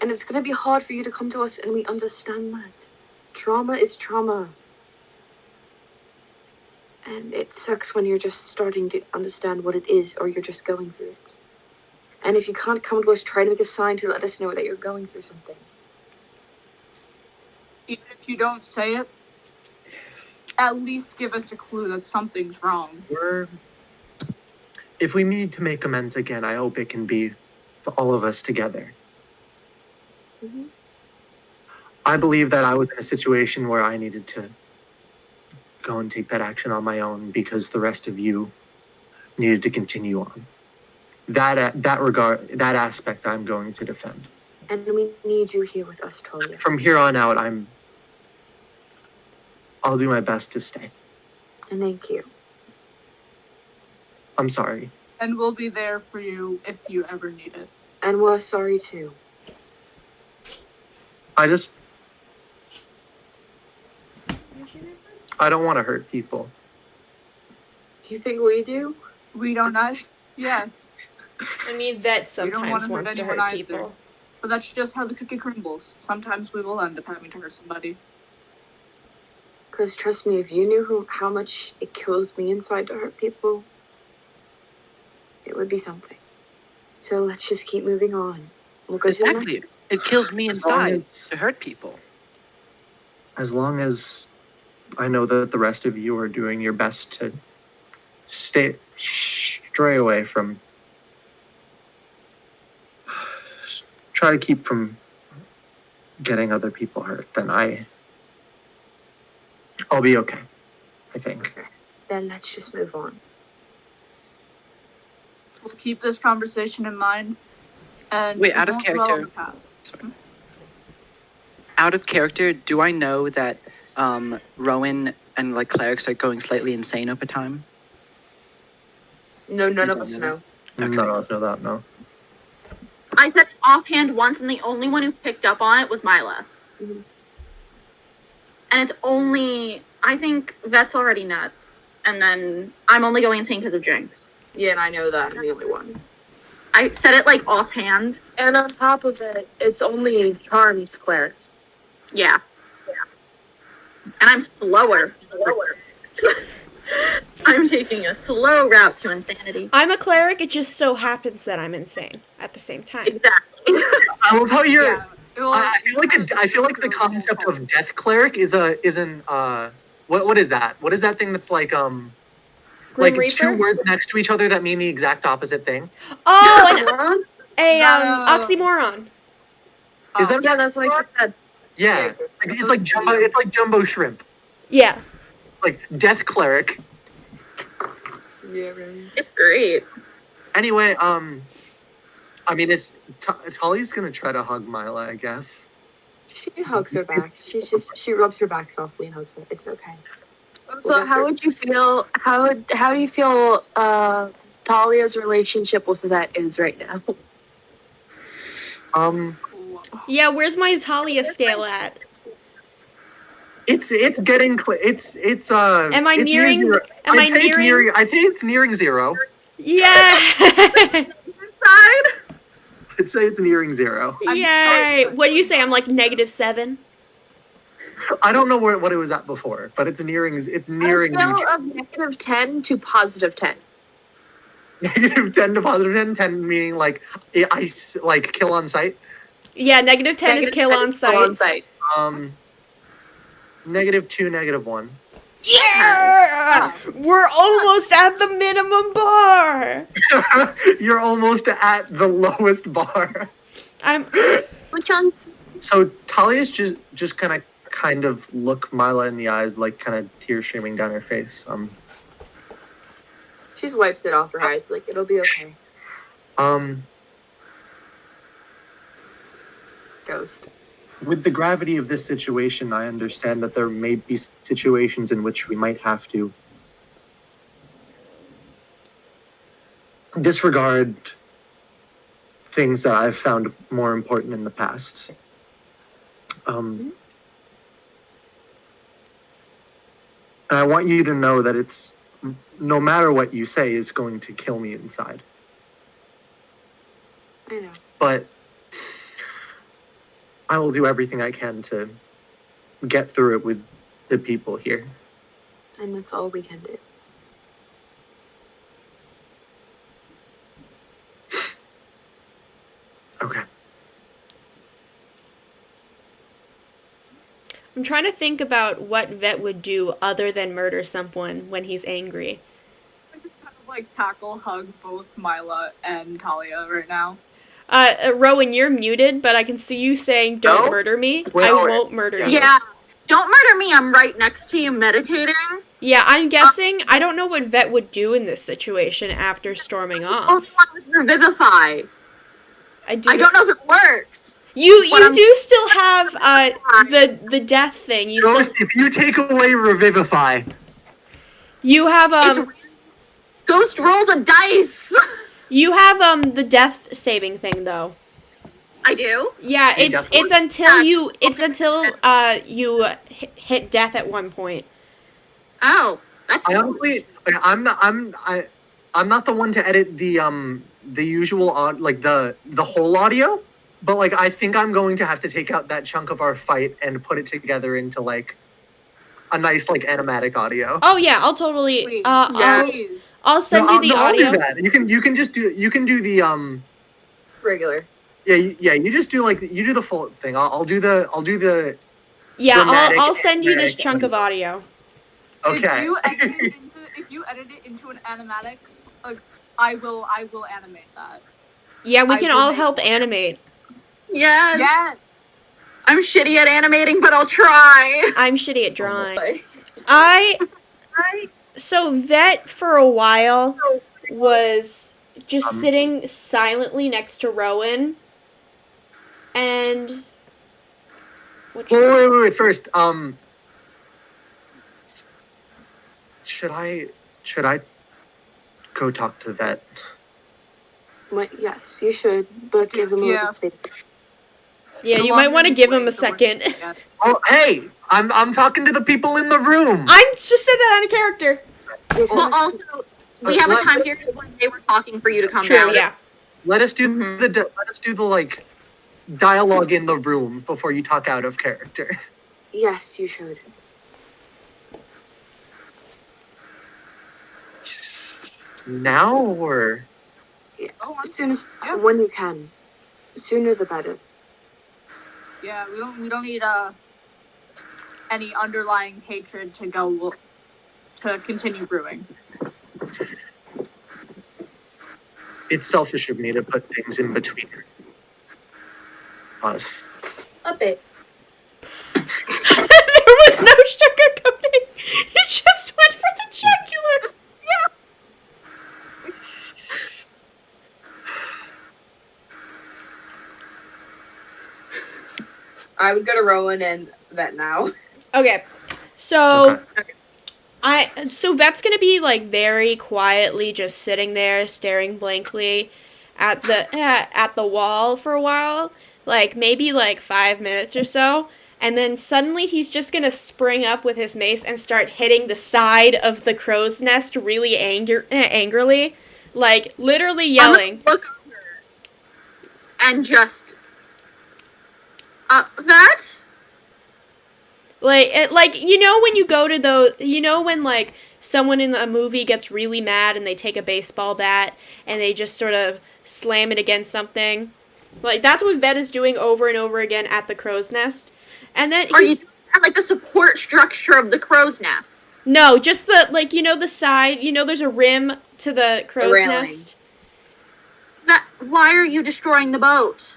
And it's going to be hard for you to come to us, and we understand that. Trauma is trauma. And it sucks when you're just starting to understand what it is, or you're just going through it. And if you can't come to us, try to make a sign to let us know that you're going through something. Even if you don't say it, at least give us a clue that something's wrong. If we need to make amends again, I hope it can be for all of us together. Mm-hmm. I believe that I was in a situation where I needed to go and take that action on my own because the rest of you needed to continue on. That aspect I'm going to defend. And we need you here with us, Talia. From here on out, I'll do my best to stay. And thank you. I'm sorry. And we'll be there for you if you ever need it. And we're sorry too. I don't want to hurt people. You think we do? We don't know. Yeah, I mean, Vet we don't sometimes want to hurt wants to anyone hurt either. people. But that's just how the cookie crumbles. Sometimes we will end up having to hurt somebody. Because trust me, if you knew how much it kills me inside to hurt people, it would be something. So let's just keep moving on. We'll go to the Exactly. next. It kills me As long inside as- to hurt people. As long as I know that the rest of you are doing your best to stray away from, try to keep from getting other people hurt, then I'll be okay, I think. Okay. Then let's just move on. We'll keep this conversation in mind. And Wait, we out of won't dwell on character. the past. Sorry. Out of character, do I know that Rowan and like clerics are going slightly insane over time? No, none of Okay, us no. know. Okay. No, that, no. I said offhand once, and the only one who picked up on it was Mila. Mhm. And it's only, I think Vet's already nuts. And then I'm only going insane because of Jinx. Yeah, and I know that. I'm the only one. I said it like offhand. And on top of it, it's only Charms clerics. Yeah. And I'm slower. I'm taking a slow route to insanity. I'm a cleric, it just so happens that I'm insane at the same time. Exactly. I love how you're. Yeah. Well, I feel like the concept of death cleric isn't what is that? What is that thing that's like Grim like Reaper? two words next to each other that mean the exact opposite thing? Oh, a No. oxymoron. Is that Yeah, that's what I said. Yeah, it's like jumbo. It's like jumbo shrimp. Yeah. Like death cleric. Yeah, really. It's great. Anyway, I mean, Tali's gonna try to hug Mila, I guess. She hugs her back. She rubs her back softly and hugs her. It's okay. So how would you feel? How do you feel? Talia's relationship with that is right now. Yeah, where's my Talia scale at? It's getting it's Am I it's near nearing- zero. am I I'd say it's nearing- I'd say it's nearing zero. Yeah! Side. I'd say it's nearing zero. Yay! What do you say? I'm like -7? I don't know what it was at before, but it's nearing On a neutral. scale of -10 to +10. Negative 10 to positive 10, 10 meaning like like kill on sight. Yeah, -10 is kill on Kill on sight. sight. -2, -1. Yeah! We're almost at the minimum bar! You're almost at the lowest bar. I'm. Which one? So Talia's just kind of look Mila in the eyes, like kind of tears streaming down her face. She just wipes it off her eyes. Like, it'll be okay. Ghost. With the gravity of this situation, I understand that there may be situations in which we might have to disregard things that I've found more important in the past. And I want you to know that it's no matter what you say is going to kill me inside. I know. But I will do everything I can to get through it with the people here. And that's all we can do. Okay. I'm trying to think about what Vet would do other than murder someone when he's angry. I just kind of like tackle hug both Mila and Talia right now. Rowan, you're muted, but I can see you saying, "Don't No? murder me." I Well, won't murder you. Yeah. Don't murder me. I'm right next to you meditating. Yeah, I'm guessing. I don't know what Vet would do in this situation after storming Oh, off. revivify. I do. I don't know if it works. You What I'm- do still have the death thing. You Ghost, still if you take away Revivify, you have Ghost rolls a dice. you have the death saving thing though. I do. Yeah, Hey, it's death until you you hit death at one point. Oh, that's I honestly, like, I'm not the one to edit the usual like the whole audio, but like I think I'm going to have to take out that chunk of our fight and put it together into like a nice like animatic audio. Oh yeah, I'll totally Please. Please. I'll send No, you the I'll do audio. that. You can just do the Regular. yeah you just do like you do the full thing. I'll do the Yeah, dramatic I'll send you this animatic chunk of audio. okay. If you edit it into an animatic, I will animate that. Yeah, we I can will all make help one. animate. yes. Yes. I'm shitty at animating, but I'll try. I'm shitty at drawing. So Vet for a while was just sitting silently next to Rowan, and Wait. First, should I go talk to Vet? Yes, you should, but give him a Yeah. little space. yeah, The you might longer want to you give wait, him a the worse second. it gets. Oh, hey, I'm talking to the people in the room. I'm just said that out of character. Well, also, we have a time period when they were talking for you to come True, down. yeah. Let us do Mhm. let us do the like dialogue in the room before you talk out of character. Yes, you should. now or? As soon as when you can, sooner the better. Yeah, we don't need any underlying hatred to continue brewing. It's selfish of me to put things in between us. A bit. There was no sugarcoating. It just went for the jugular. I would go to Rowan and Vet now. Okay, so Okay. so Vet's gonna be like very quietly just sitting there staring blankly at the wall for a while, like maybe like 5 minutes or so, and then suddenly he's just gonna spring up with his mace and start hitting the side of the crow's nest really angrily, like literally yelling. Look over and just that. Like you know when you go to those, you know when like someone in a movie gets really mad and they take a baseball bat and they just sort of slam it against something, like that's what Vet is doing over and over again at the crow's nest. And then Are you at like the support structure of the crow's nest? no, just the like you know the side, you know there's a rim to the crow's railing. nest. That why are you destroying the boat?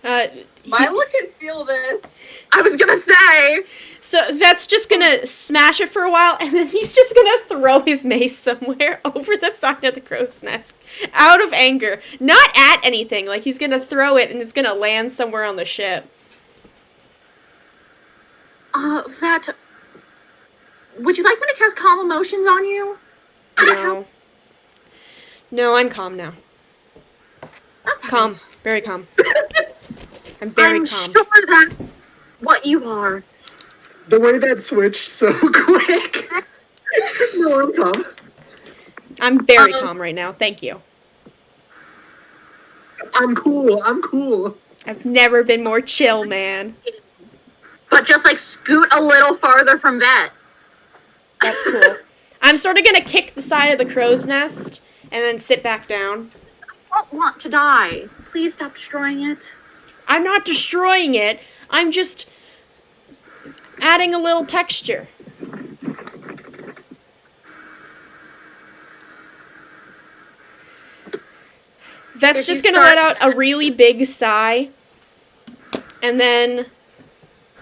I look and feel this. I was gonna say. So Vet's just gonna smash it for a while, and then he's just gonna throw his mace somewhere over the side of the crow's nest, out of anger. Not at anything, like he's gonna throw it and it's gonna land somewhere on the ship. Vet, would you like me to cast calm emotions on you? No. No, I'm calm now. Okay. Calm. Very calm. I'm very I'm calm. sure that's what you are. The way that switched so quick. No, I'm calm. I'm very calm right now, thank you. I'm cool. I've never been more chill, man. But just like scoot a little farther from Vet. That's cool. I'm sort of gonna kick the side of the crow's nest and then sit back down. I don't want to die. Please stop destroying it. I'm not destroying it. I'm just adding a little texture. Vet's If you just gonna start- let out a really big sigh. And then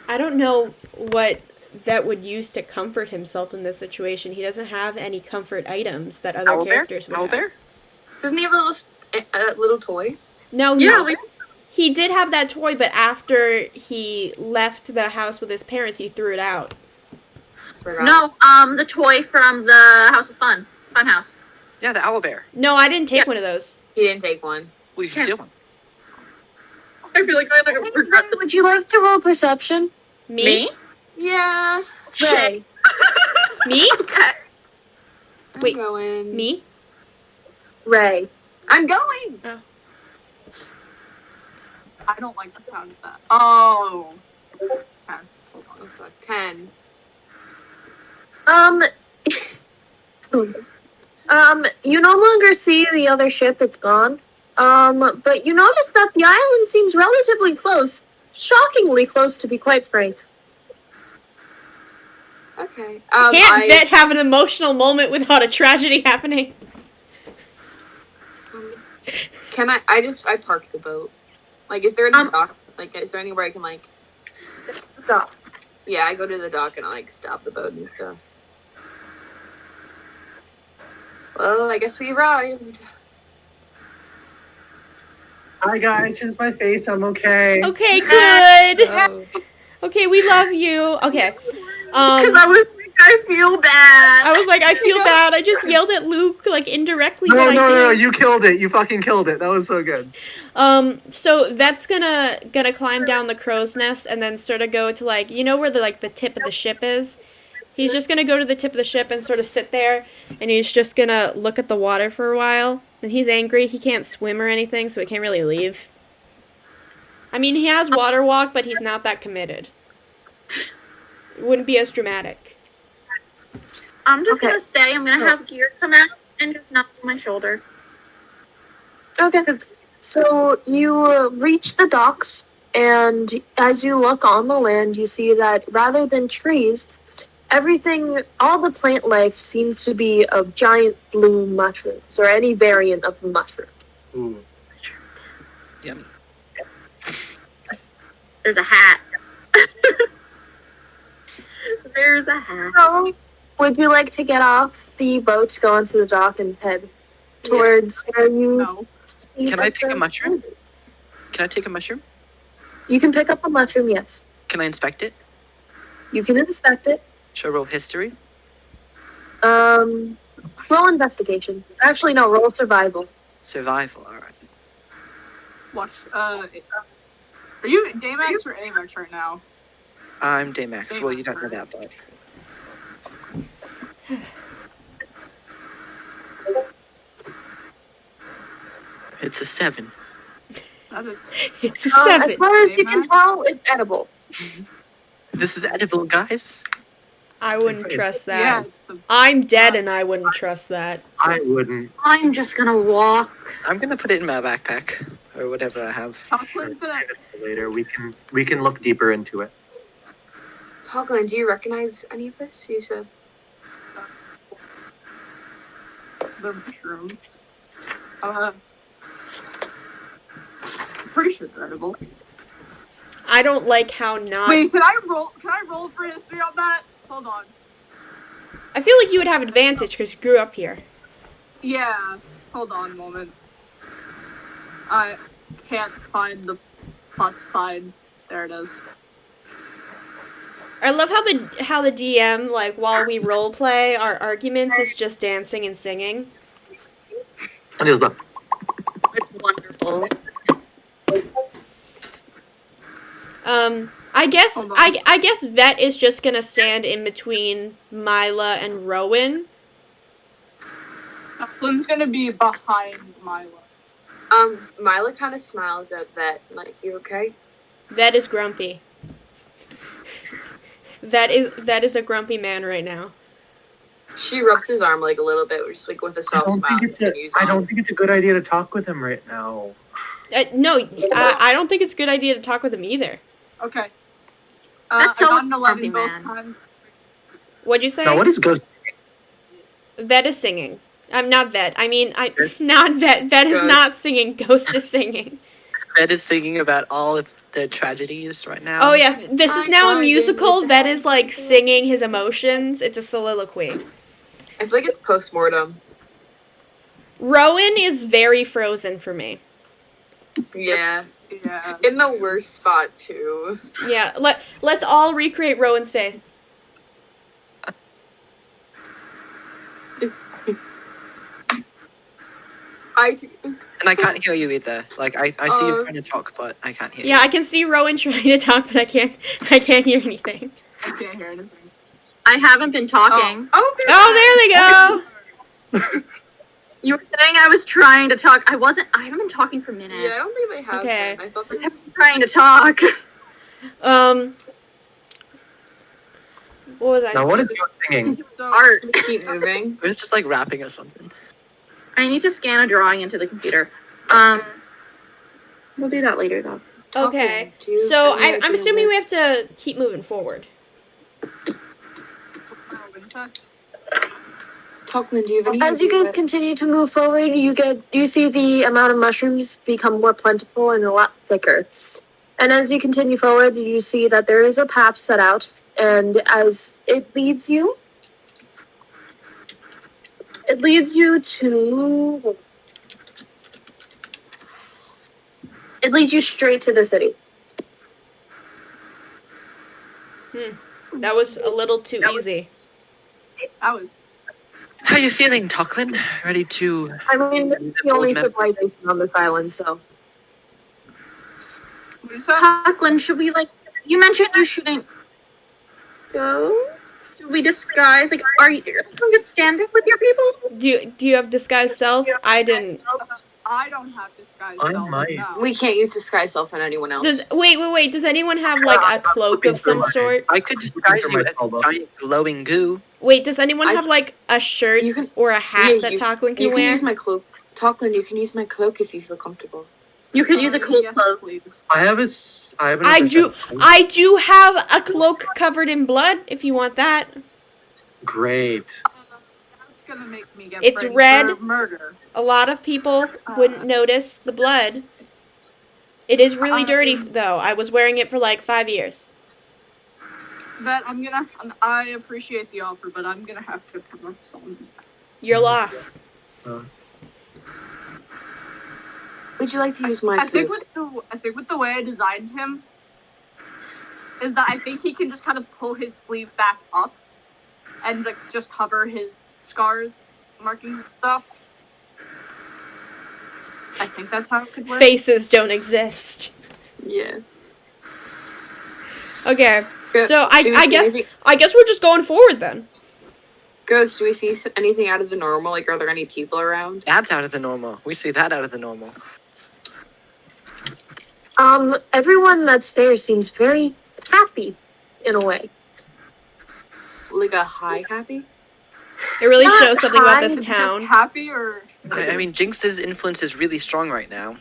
I don't know what Vet would use to comfort himself in this situation. He doesn't have any comfort items that other characters would have. Doesn't he have a little toy? No, Yeah, he did have that toy, but after he left the house with his parents, he threw it out. Forgot. no, the toy from the House of Fun. Fun House. Yeah, the owlbear. No, I didn't take Yeah. one of those. He didn't take one. Well, you can steal one. I feel like I regret this. Would you like to roll perception? Me? Yeah. Ray. Me? Okay. I'm Wait, going. Me? Ray. I'm going. I don't like the sound of that. Oh. Okay, hold on. Oh, fuck. 10. You no longer see the other ship, it's gone. But you notice that the island seems relatively close. Shockingly close, to be quite frank. Okay. Can't Vet have an emotional moment without a tragedy happening? Can I? I parked the boat. Like, is there any dock? Like, is there anywhere I can like? Stop. Yeah, I go to the dock and I like stop the boat and stuff. Well, I guess we arrived. Hi guys, here's my face. I'm okay. Okay, good. Oh. Okay, we love you. Okay. Because I was like, I feel bad. I was like, I feel bad. I just yelled at Luke, like, indirectly, No, but I did. no, you killed it. You fucking killed it. That was so good. So Vet's gonna climb down the crow's nest and then sort of go to, like, you know where the tip of the ship is? He's just gonna go to the tip of the ship and sort of sit there, and he's just gonna look at the water for a while. And he's angry. He can't swim or anything, so he can't really leave. I mean, he has water walk, but he's not that committed. It wouldn't be as dramatic. I'm just Okay. gonna stay. I'm gonna have Gear come out and just nuts on my shoulder. Okay. So you reach the docks, and as you look on the land, you see that rather than trees, everything, all the plant life seems to be of giant blue mushrooms, or any variant of the mushroom. Ooh. Yummy. There's a hat. There's a hat. So, would you like to get off the boat to go onto the dock and head towards where you No. see Can I that pick a the- mushroom? Can I take a mushroom? You can pick up a mushroom, yes. Can I inspect it? You can inspect it. Should I roll history? Roll investigation. Actually, no, roll survival. Survival, alright. Watch. Are you Daymax or Amax right now? I'm Daymax. Well, you don't know that, but... It's a 7. That is, It's a As 7. far as you can Baymax? tell, it's edible. This is edible, guys. I wouldn't trust that. yeah. It's a, I'm dead and I wouldn't trust that. I wouldn't. I'm just gonna walk. I'm gonna put it in my backpack. Or whatever I have. Cochlin's gonna. Save it for later. We can look deeper into it. Hogland, do you recognize any of this? You said. The mushrooms. I'm pretty sure they're edible. I don't like how not. Wait, can I roll for history on that? Hold on. I feel like you would have advantage because you grew up here. Yeah. Hold on a moment. I can't find the classified. There it is. I love how the DM, like, while we role play our arguments, is just dancing and singing. And there's the It's wonderful. I guess Hold on. I guess Vet is just gonna stand in between Mila and Rowan. Cochlin's gonna be behind Mila. Mila kind of smiles at Vet, like, you okay? Vet is grumpy. That is a grumpy man right now. She rubs his arm like a little bit, just like with a I soft don't smile. think continues I on. don't think it's a good idea to talk with him right now. No, I don't think it's a good idea to talk with him either. Okay. That's I so got an 11 grumpy, both man. times. What'd you say? Now, what is ghost? Vet is singing. I'm not Vet. I mean, not Vet. Vet is Ghost. not singing. Ghost is singing. Ed is singing about all of the tragedies right now. Oh yeah, this is I now a cried musical. in Vet the is like singing his emotions. It's a soliloquy. I feel like it's post-mortem. Rowan is very frozen for me. Yeah. Yeah. In the worst spot, too. Yeah, let's all recreate Rowan's face. And I can't hear you either. Like, I see you Oh. trying to talk, but I can't hear Yeah, I can see Rowan trying to talk, but I can't hear anything. I can't hear anything. I haven't been talking. Oh, Oh, there they go. You were saying I was trying to talk. I haven't been talking for minutes. Yeah, I don't think they have Okay. been. I thought they I was trying to talk. What was I Now, saying? what is ghost singing? So, Art. keep moving. It was just like rapping or something. I need to scan a drawing into the computer. We'll do that later though. Okay, Do you so have any I'm idea assuming we what- have to keep moving forward. Cochland, do you have any As you idea guys what- continue to move forward, you see the amount of mushrooms become more plentiful and a lot thicker. And as you continue forward, you see that there is a path set out, and as it leads you to. It leads you straight to the city. That was a little too easy. I was. How you feeling, Tocklin? Ready to... I mean, this is the only Old man. civilization on this island, so. What did you say? Cochlan, should we you mentioned you shouldn't go? Should we disguise? Like, are you in good standing with your people? Do you have disguised self? I didn't. I don't have disguise I self. might. No. We can't use disguise self on anyone else. Wait. Does anyone have like a cloak of some sort? I could disguise for you my as solo. a giant glowing goo. Wait, does anyone I- have like a shirt You can- or a hat Yeah, that you- Tocklin You can can wear? use my cloak. Tocklin, you can use my cloak if you feel comfortable. You could use a cold yes, cloak. please. I have a. I have I another do. set. I do have a cloak covered in blood. If you want that, Great. That's gonna make me get It's framed red. for murder. a lot of people wouldn't notice the blood. It is really dirty, though. I was wearing it for like 5 years. But I appreciate the offer, but I'm gonna have to pass on. Your loss. Would you like to use my I think cloak? with the way I designed him, is that I think he can just kind of pull his sleeve back up, and like just cover his scars, markings and stuff. I think that's how it could work. Faces don't exist. Yeah. Okay, Go- so do we I see guess anything- I guess we're just going forward then. Ghost, do we see anything out of the normal? Like, are there any people around? That's out of the normal. We see that out of the normal. Everyone that's there seems very happy, in a way. Like a high happy? It really Not shows something about this kind, Just town. happy or I mean, Jinx's influence is really strong right now.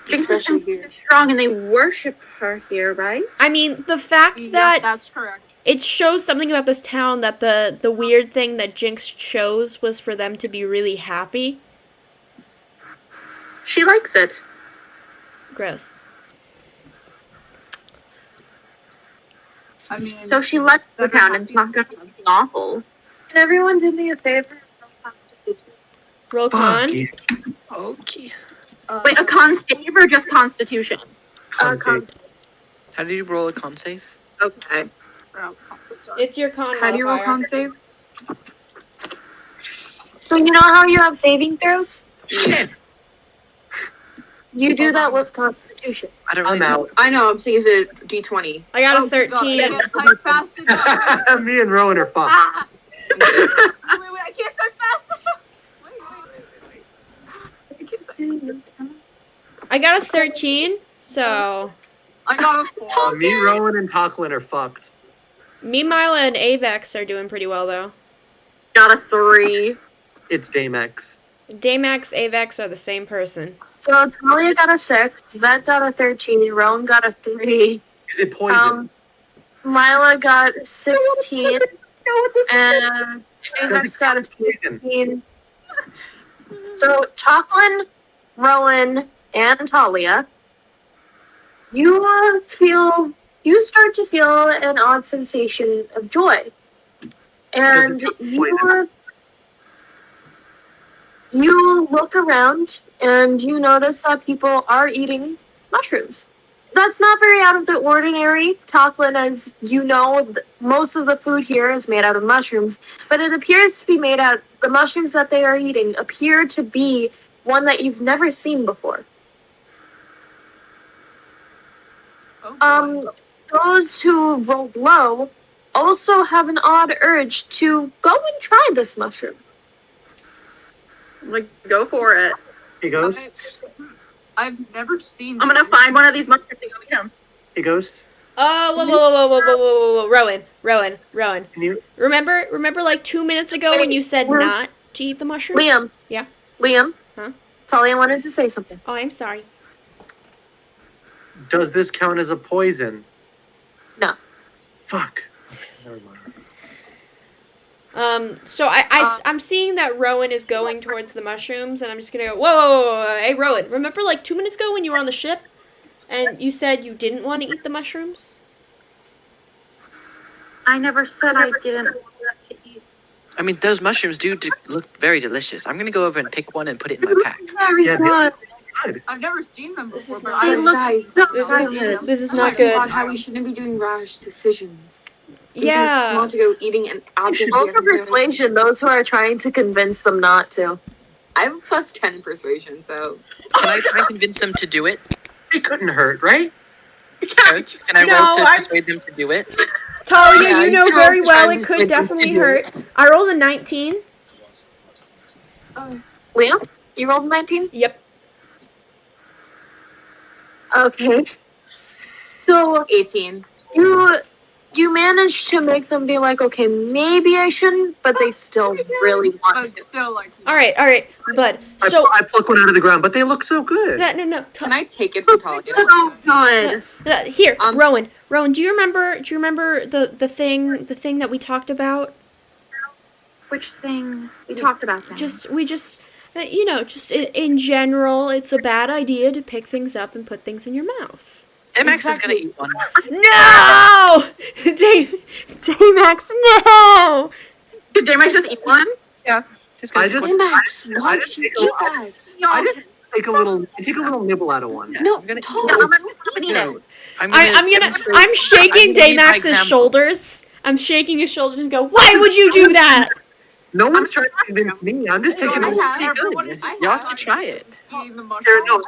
Jinx is Especially here. strong and they worship her here, right? I mean, the fact yeah, that that's correct. it shows something about this town that the weird thing that Jinx chose was for them to be really happy. She likes it. Gross. I mean, So she likes the town and it's not gonna be awful. Can everyone do me a favor? Roll Fuck con. you. Okay. Wait, a con save or just constitution? Con save. How do you roll a con save? Okay. It's your con How do you roll modifier. con save? So you know how you have saving throws? Yeah. You do that with Constitution. I don't really I'm know. out. I know, I'm saying is it D20. I got a God, 13. I can't type fast enough. Me and Rowan are fucked. Ah! wait, I can't type fast enough. Wait. I can't type fast. I got a 13, so I got a 4. Me, Rowan, and Tocklin are fucked. me, Mila, and Avex are doing pretty well, though. Got a 3. It's Damex. Daymax, Avex are the same person. So Talia got a 6, Vet got a 13, Rowan got a 3, Is it poison? Mila got 16, and Avex got a Poison. 16. So Choplin, Rowan, and Talia, you start to feel an odd sensation of joy. And Does it taste poison? you look around and you notice that people are eating mushrooms. That's not very out of the ordinary. Tocklin, as you know, most of the food here is made out of mushrooms, but it appears to be made out. The mushrooms that they are eating appear to be one that you've never seen before. Oh, Those who rolled low also have an odd urge to go and try this mushroom. Like, go for it. Hey, Ghost. I've never seen. I'm gonna find one of these mushrooms and go eat them. Hey, Ghost. Whoa. Rowan. Can you? Remember like 2 minutes ago when you said not to eat the mushrooms? Liam. Yeah. Liam? Huh? Talia wanted to say something. Oh, I'm sorry. Does this count as a poison? No. Fuck. Never mind. So I'm seeing that Rowan is going towards the mushrooms, and I'm just gonna go, whoa. Hey, Rowan, remember like 2 minutes ago when you were on the ship, and you said you didn't want to eat the mushrooms? I never said I didn't want to eat. I mean, those mushrooms do look very delicious. I'm gonna go over and pick one and put it in my pack. Very Yeah, good. Good. I've never seen them before. This is but not I They good. look Guys, so This is Oh not my good. God, how we shouldn't be doing rash decisions. Yeah. Small to go eating an object. Roll for persuasion, those who are trying to convince them not to. I have a plus 10 in persuasion, so. Can I convince them to do it? It couldn't hurt, right? Coach? Can I No, roll to I- persuade them to do it? Talia, Yeah, you know you very know, well trying it to could make them definitely do hurt. I rolled a 19. Liam? You rolled 19? Yep. Okay. So 18. you managed to make them be like, okay, maybe I shouldn't, but they still really want But to. still, like, All right, bud. So I pluck one out of the ground, but they look so good. no. Can I take it from Talia? So good. Here, Um, Rowan, do you remember the thing that we talked about? Which thing? We talked about that. Just just in general, it's a bad idea to pick things up and put things in your mouth. Max is gonna eat one. No! Daymax, no! Did J-Max just eat one? He's gonna I eat just, one. Max, I why just did you take a- eat that? I just take a little nibble out of one. No, I'm gonna eat Yeah, I'm Talia. gonna eat it. I'm shaking lead by Daymax's example. shoulders. I'm shaking his shoulders and go, why would you do that? No one's trying to convince me. I'm just taking a I little. have. Pretty Everyone, good. I Y'all have. should try it. eating the Here, mushroom. no,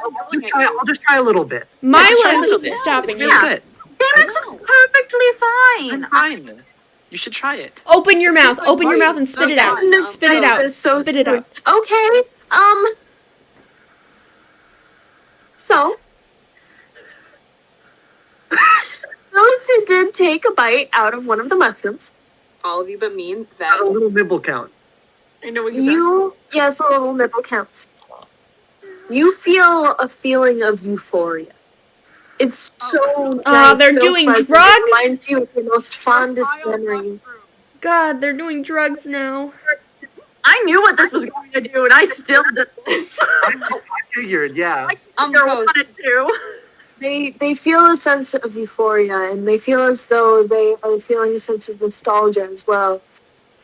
I'll just try a little bit. Try a little Mila's bit. stopping It's you. really good. J-Max is perfectly fine. Fine. You should try it. Open your mouth. Open your mouth and spit it out. No, Spit it out. It's so Spit it out. Okay. So those who did take a bite out of one of the mushrooms, All of you but me and Has that. a little nibble count. I know what yes, a little nibble counts. You feel a feeling of euphoria. It's so nice, they're so doing pleasant. drugs? It reminds you of your most fondest Pile of memories. mushrooms. God, they're doing drugs now. I knew what this was going to do, and I still did this. I figured, yeah. I Ghost. wanted to. They feel a sense of euphoria, and they feel as though they are feeling a sense of nostalgia as well.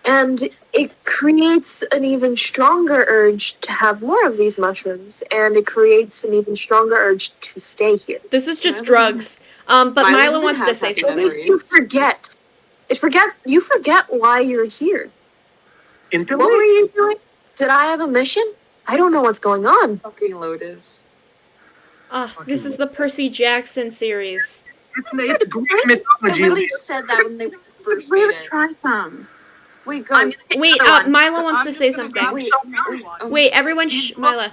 And it creates an even stronger urge to have more of these mushrooms, and it creates an even stronger urge to stay here. This is just Milo drugs. But Milo Milo doesn't wants to have say happy So something. memories. you forget. You forget why you're here. Instantly? What were you doing? Did I have a mission? I don't know what's going on. Fucking Lotus. This is the Percy Jackson series. It's Greek I mythology. literally said that when they first made Really it. try some. Wait, I'm Ghost. gonna Wait, another one. Milo wants I'm to just say gonna something. grab Wait, another one. Wait, everyone, Mila.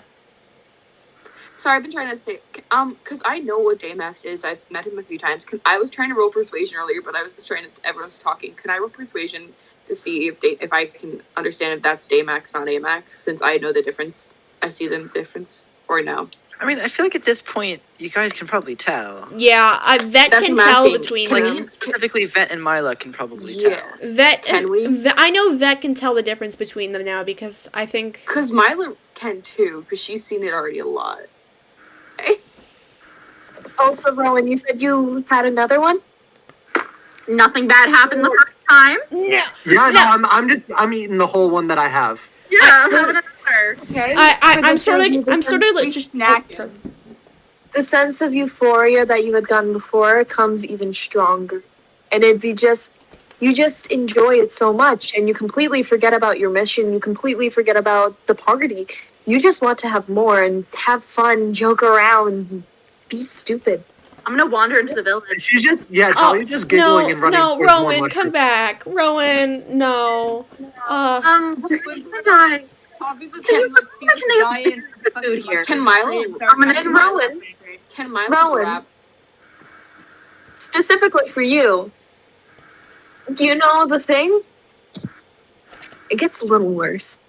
Sorry, I've been trying to say, because I know what Daymax is. I've met him a few times. I was trying to roll persuasion earlier, but I was trying to. Everyone was talking. Can I roll persuasion to see if I can understand if that's Daymax, not Amax? Since I know the difference, I see the difference. Or no? I mean, I feel like at this point, you guys can probably tell. Yeah, Vet That's can what I'm tell asking. between Like, them. specifically, Vet and Mila can probably Yeah. tell. Vet, Can we? I know Vet can tell the difference between them now because I think. Because Mila can too, because she's seen it already a lot. Also, Rowan, you said you had another one? Nothing bad happened the first time. No. Yeah, no, I'm eating the whole one that I have. Yeah, have another. Okay. I'm sort of like We just snack sorry. The sense of euphoria that you had gotten before comes even stronger. And you just enjoy it so much, and you completely forget about your mission, you completely forget about the party. You just want to have more and have fun, joke around, be stupid. I'm gonna wander into the village. She's just, Talia's just giggling and running no, towards more Rowan, come mushrooms. back. Rowan, no. Guys, Obviously, can like see the giant food here. Can Milo? And Rowan, Can Milo Rowan. grab? specifically for you, do you know the thing? It gets a little worse.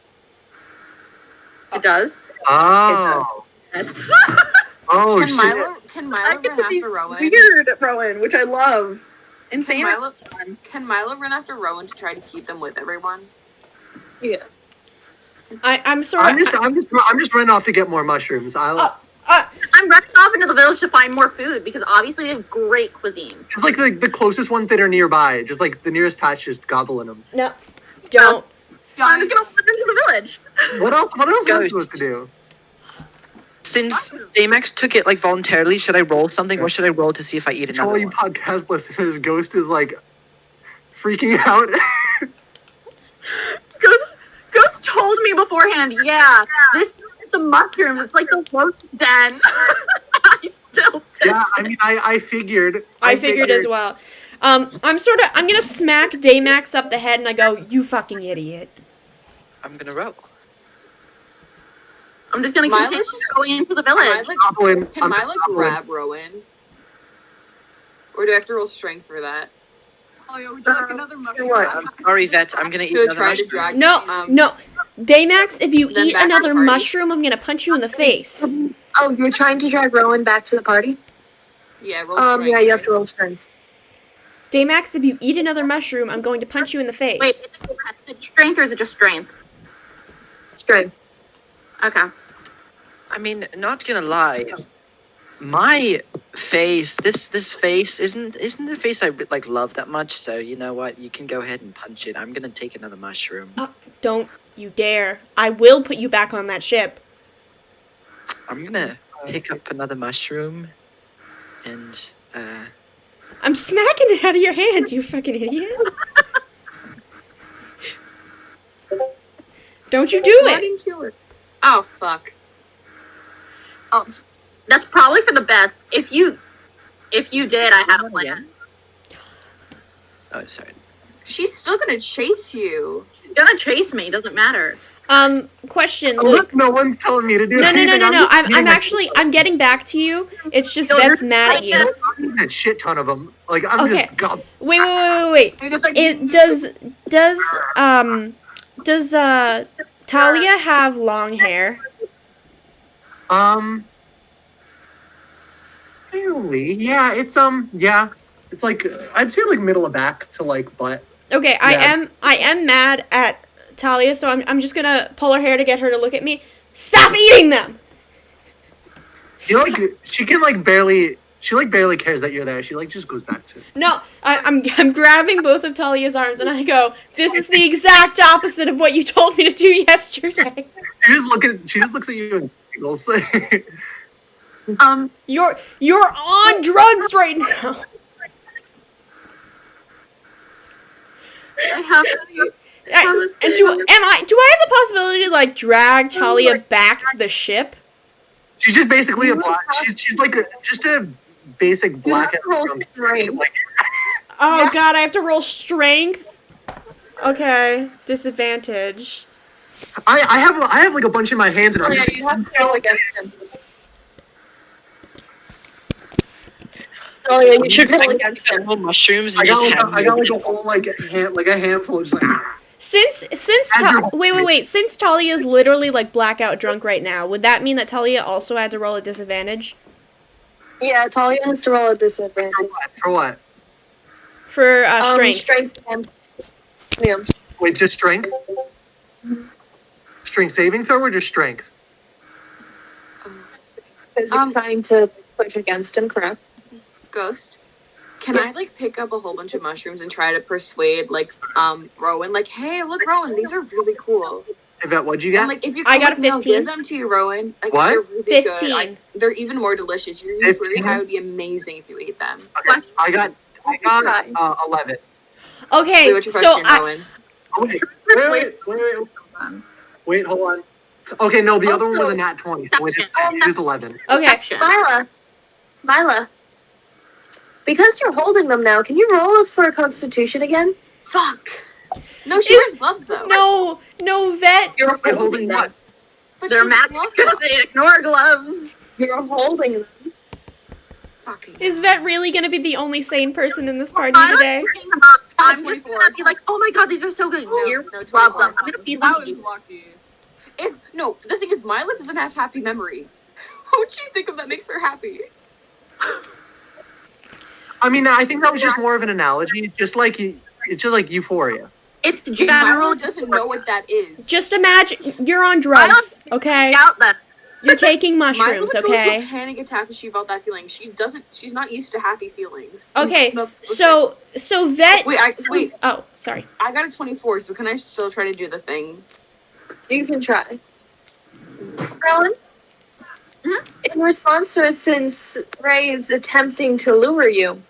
It does. Oh. Yes. Oh, Can shit. Milo? Can I Milo get run to be after Rowan? weird, Rowan, which I love. Can Insane. Milo? Can Milo run after Rowan to try to keep them with everyone? Yeah. I'm sort I'm of. just running off to get more mushrooms. I'm rushing off into the village to find more food because obviously they have great cuisine. just like the closest ones that are nearby. Just like the nearest patch, just gobbling them. No, don't. So I'm just gonna wander into the village. What else am I Ghost. supposed to do? Since Daymax took it, like, voluntarily, should I roll something? What should I roll to see if I eat To all another you one? podcast listeners, Ghost is like freaking out. Ghost told me beforehand, yeah, this is the mushrooms. It's like the roast den. I still did. Yeah, I mean, I figured. I figured as well. I'm gonna smack Daymax up the head and I go, you fucking idiot. I'm gonna roll. I'm just gonna Milo's continue just- going into the Can I, village. like, Goblin, can I'm I just like goblin. grab Rowan? Or do I have to roll strength for that? Oh yeah, would you like another mushroom? what? I'm sorry, Vet. I'm gonna eat To another try to mushroom. drag No, no. Daymax, if you Then eat back to the another party. mushroom, I'm gonna punch you in the face. Oh, you're trying to drag Rowan back to the party? Yeah, roll strength. Yeah, you have right? to roll strength. Daymax, if you eat another mushroom, I'm going to punch you in the face. Wait, is it contested strength or is it just strength? Strength. Okay. I mean, not gonna lie, my face, this face isn't the face I like love that much. So you know what? You can go ahead and punch it. I'm gonna take another mushroom. Don't you dare. I will put you back on that ship. I'm gonna pick up another mushroom, and I'm smacking it out of your hand, you fucking idiot. Don't you do Why it. didn't you? Oh fuck. That's probably for the best. If you did, I had a plan. oh, sorry. She's still gonna chase you. She's gonna chase me, doesn't matter. Question, Oh, Luke. look, no one's telling me to do No. anything. I'm getting back to you. It's just Vet's mad at you. I'm a shit ton of them. Like, I'm Okay. just gob- Wait. It does Talia have long hair? Fairly, yeah, it's like, I'd say like middle of back to like butt. Okay, Yeah. I am mad at Talia, so I'm just gonna pull her hair to get her to look at me. Stop eating them! You know, like, she barely cares that you're there. She like just goes back to. No, I'm grabbing both of Talia's arms and I go, this is the exact opposite of what you told me to do yesterday. She just looks at you and giggles. You're on drugs right now. I have to. Do I have the possibility to like drag Talia back to the ship? She's just basically a black. She's like just a basic black. Like, Oh god, I have to roll strength. Okay, disadvantage. I have like a bunch in my hands and I'm just, you have to roll against him. Oh yeah, you should roll against him. Mushrooms and I got just like have a whole like a handful of just like. Since since Talia is literally like blackout drunk right now, would that mean that Talia also had to roll a disadvantage Yeah, Talia has to roll a disadvantage. For what? for strength? Strength and yeah. Wait, just strength? Strength saving throw or just strength? Because you're trying to push against him, correct? Ghost. Can I like pick up a whole bunch of mushrooms and try to persuade like Rowan, like, hey, look, Rowan, these are really cool. Yvette, what'd you get? And like, if you I come got with a me, I'll 15. give them to you, Rowan. Like, What? They're really 15. Good. They're even more delicious. You're 15? that would be amazing if you ate them. Okay, I got 11. Okay, Wait, what's your so question, Rowan? Wait, hold on. Okay, no, the other one was a nat 20, so it is 11. okay. Mila. Because you're holding them now, can you roll for a constitution again? Fuck. No, she wears gloves though. No, Vet. You're Wait, holding what? But They're she's magic gloves because on. they ignore gloves. You're holding them. Fucking. Is Vet really gonna be the only sane person in this party I'm today? just gonna be like, oh my god, these are so good. Here, No, love 24. them. I'm gonna feed That them was to you. lucky. No, the thing is, Mila doesn't have happy memories. What would she think of that makes her happy? I mean, I think that was just more of an analogy, it's just like euphoria. It's Mila general. doesn't know what that is. Just imagine you're on drugs, okay? Out them. You're taking Mila mushrooms, would go into a okay? panic attack if she felt that feeling. She's not used to happy feelings. Okay, That's- so Vet. Wait, Oh, sorry. I got a 24, so can I still try to do the thing? You can try. Rowan? In response to since Ray is attempting to lure you,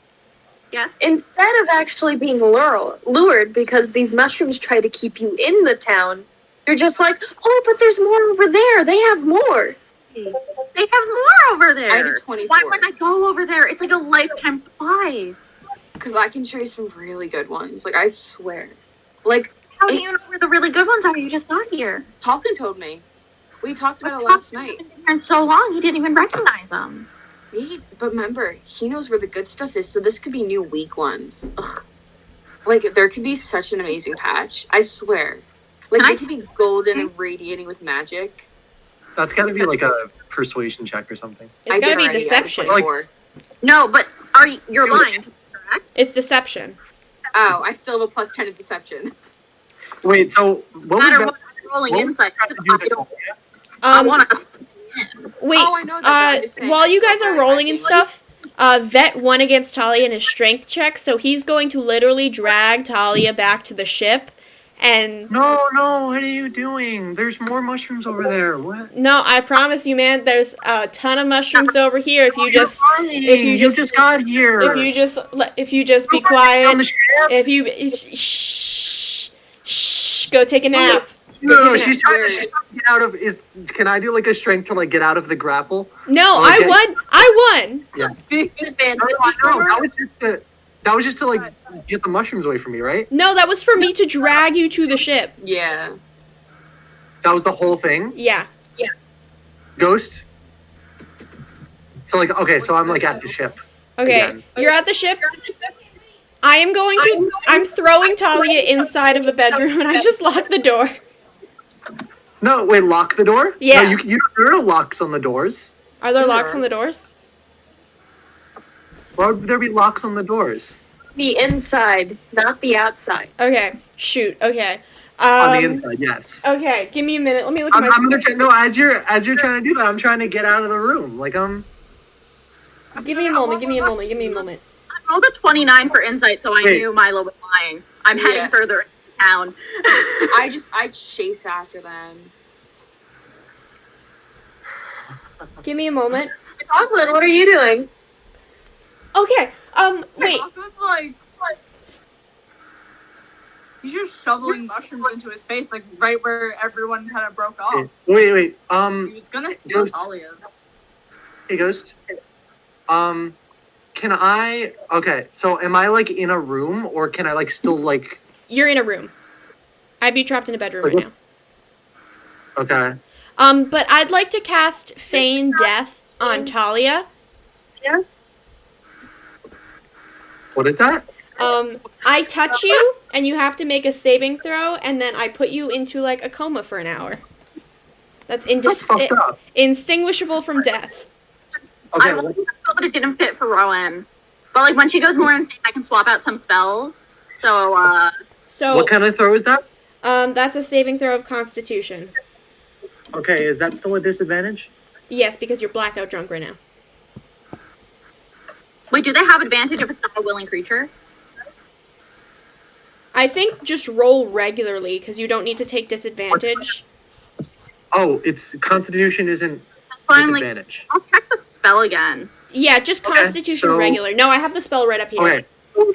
Yes. instead of actually being lured because these mushrooms try to keep you in the town, you're just like, oh, but there's more over there. They have more. They have more over there. I did 24. Why would I go over there? It's like a lifetime supply. Because I can show you some really good ones. Like, I swear. Like, How do you know where the really good ones are? You just got here. Talkin told me. We talked about it last night. For so long, he didn't even recognize them. But remember, he knows where the good stuff is, so this could be new weak ones. Ugh. Like, there could be such an amazing patch. I swear. Like, it could be golden and radiating with magic. That's gotta be like a persuasion check or something. It's gotta be deception. No, but you're lying, correct? It's deception. Oh, I still have a plus 10 of deception. Wait, so what No was matter that? what, I'm rolling What was insight. that to do to Talia? I want to. Wait, Oh, I know that, but I'm just saying while that's you guys so are bad. rolling and stuff, Vet won against Talia in his strength check, so he's going to literally drag Talia back to the ship, and... No, what are you doing? There's more mushrooms over there. What? No, I promise you, man, there's a ton of mushrooms over here if you just... You just got here. If you just be On quiet, the ship? if you... Shh, go take a nap. No, she's trying to get out of. Can I do like a strength to like get out of the grapple? No, Oh, I okay. won! Yeah. No, that was just to like get the mushrooms away from me, right? No, that was for me to drag you to the ship. Yeah. That was the whole thing. Yeah. Ghost. So like, okay, so I'm like at the ship. Okay, Again. you're at the ship. I'm throwing Talia inside of the bedroom, and I just locked the door. No, wait, lock the door? Yeah. No, there are no locks on the doors. Are there locks on the doors? Why would there be locks on the doors? The inside, not the outside. Okay, shoot, okay. On the inside, yes. Okay, give me a minute. Let me look at I'm my... gonna check. No, as you're trying to do that, I'm trying to get out of the room. Like Give me a moment. I rolled a 29 for insight, so I knew Milo was lying. I'm heading further into town. I chase after them. Give me a moment. Chocolate, what are you doing? Okay, wait. Chocolate's like he's just shoveling mushrooms into his face, like right where everyone kind of broke off. wait. He was gonna steal Ghost. Talia's. Hey, Ghost. Can I? Okay, so am I like in a room, or can I like still like? You're in a room. I'd be trapped in a bedroom right now. Okay. But I'd like to cast Feign Death on Talia. What is that? I touch you, and you have to make a saving throw, and then I put you into, like, a coma for an hour. That's fucked up. indistinguishable from death. Okay. I rolled a spell, but it didn't fit for Rowan. But like when she goes more insane, I can swap out some spells. So So, what kind of throw is that? that's a saving throw of Constitution. Okay, is that still a disadvantage? Yes, because you're blackout drunk right now. wait, do they have advantage if it's not a willing creature? I think just roll regularly, because you don't need to take disadvantage. Oh, it's Constitution isn't Finally, disadvantage. I'll check the spell again. Yeah, just Okay, Constitution so- regular. No, I have the spell right up here. Okay. So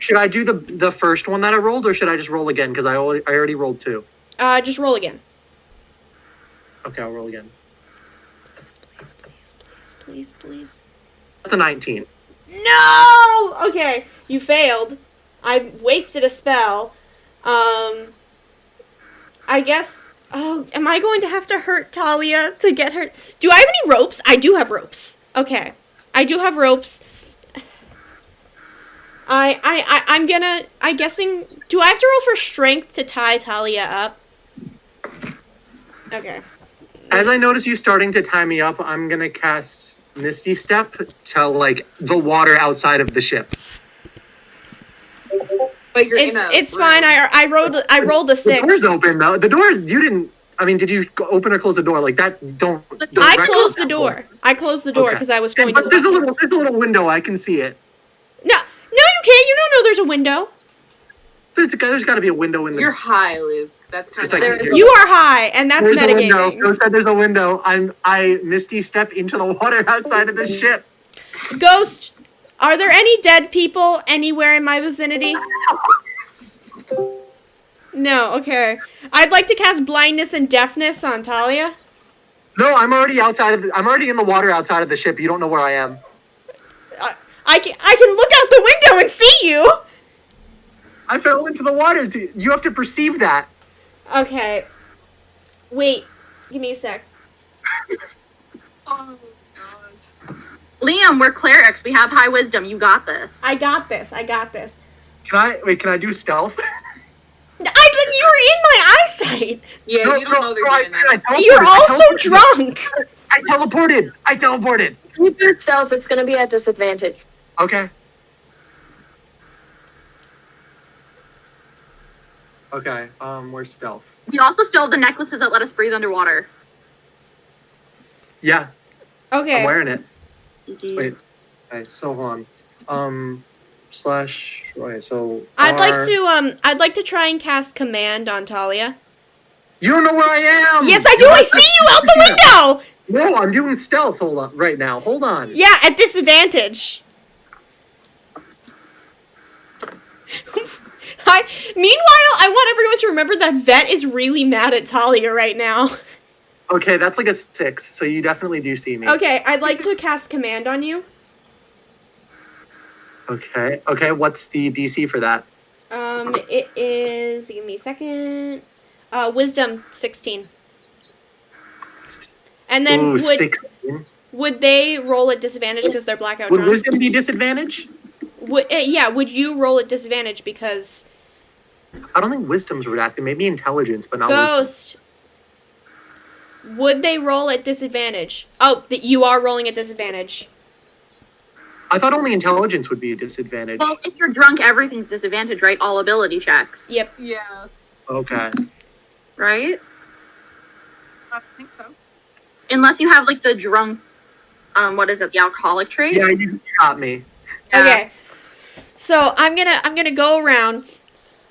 should I do the first one that I rolled, or should I just roll again? Because I already rolled 2. Just roll again. Okay, I'll roll again. Please. That's a 19. No! Okay, you failed. I wasted a spell. I guess... Oh, am I going to have to hurt Talia to get her... Do I have any ropes? I do have ropes. Okay. I do have ropes. I'm gonna... I'm guessing... Do I have to roll for strength to tie Talia up? Okay. As I notice you starting to tie me up, I'm gonna cast Misty Step to like the water outside of the ship. But you're It's fine. I rolled a 6. The door's open though. The door you didn't. I mean, did you open or close the door like that? Don't I closed the door. I closed the door Okay. because I was going But to... there's a little window. I can see it. No, you can't. You don't know there's a window. There's got to be a window in the. You're high, Luke. That's kind Just of like You are high, and that's There's a window. metagaming. Ghost said there's a window. I Misty Step into the water outside of the ship. Ghost, are there any dead people anywhere in my vicinity? No, okay. I'd like to cast blindness and deafness on Talia. No, I'm already I'm already in the water outside of the ship. You don't know where I am. I can look out the window and see you. I fell into the water. You have to perceive that. Okay. Wait. Give me a sec. Oh god. Liam, we're clerics. We have high wisdom. You got this. I got this. I got this. Can I do stealth? You were in my eyesight. Yeah, No, you don't know they're I- doing that. I You're teleported, also I teleported. drunk. I teleported. When you do stealth, it's gonna be at disadvantage. Okay. Okay, where's stealth? We also still have the necklaces that let us breathe underwater. Yeah, I'm Okay. wearing it. Wait, okay, so hold on. Slash, right, so. I'd like to try and cast command on Talia. You don't know where I am! Yes, I do. I see you out the window. No, I'm doing stealth, hold on, right now, hold on. Yeah, at disadvantage. Meanwhile, I want everyone to remember that Vet is really mad at Talia right now. Okay, that's like a 6, so you definitely do see me. Okay, I'd like to cast command on you. Okay, what's the DC for that? It is. Give me a second. Wisdom 16. And then Ooh, would 16. would they roll at disadvantage because they're blackout Would drunk? wisdom be disadvantage? Yeah, would you roll at disadvantage because I don't think wisdom's redacted, maybe intelligence, but not wisdom. Ghost? Would they roll at disadvantage? Oh, you are rolling at disadvantage. I thought only intelligence would be a disadvantage. Well, if you're drunk, everything's disadvantage, right? All ability checks. Yep. Yeah, Okay. Right? I think so. Unless you have like the drunk, what is it? The alcoholic trait. Yeah, you got me. Yeah. Okay. So I'm gonna go around.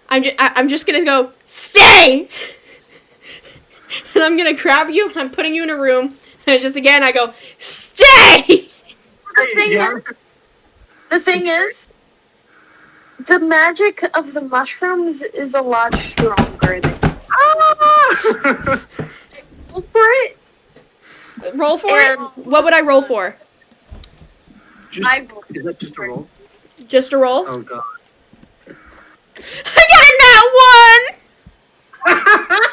I'm just gonna go stay, and I'm gonna grab you. And I'm putting you in a room, and I go stay. The thing is, the magic of the mushrooms is a lot stronger than Ah! roll for it. Roll for And- it. What would I roll for? Is that just a roll? Just a roll. Oh god. I got a nat 1.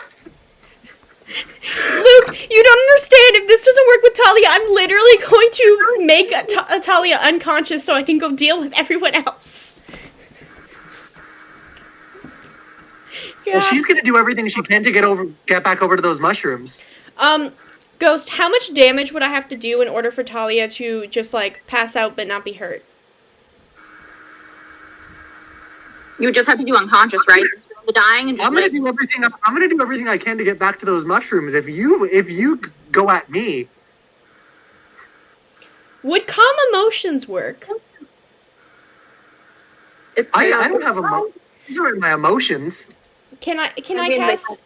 Luke, you don't understand. If this doesn't work with Talia, I'm literally going to make Talia unconscious so I can go deal with everyone else. Well, she's gonna do everything she can to get back over to those mushrooms. Ghost, how much damage would I have to do in order for Talia to just, like, pass out but not be hurt? You would just have to do unconscious, right? The dying and just I'm gonna like, do everything. I'm gonna do everything I can to get back to those mushrooms. If you go at me, Would calm emotions work? it's I don't have emotions. These aren't my emotions. Can I I mean, cast,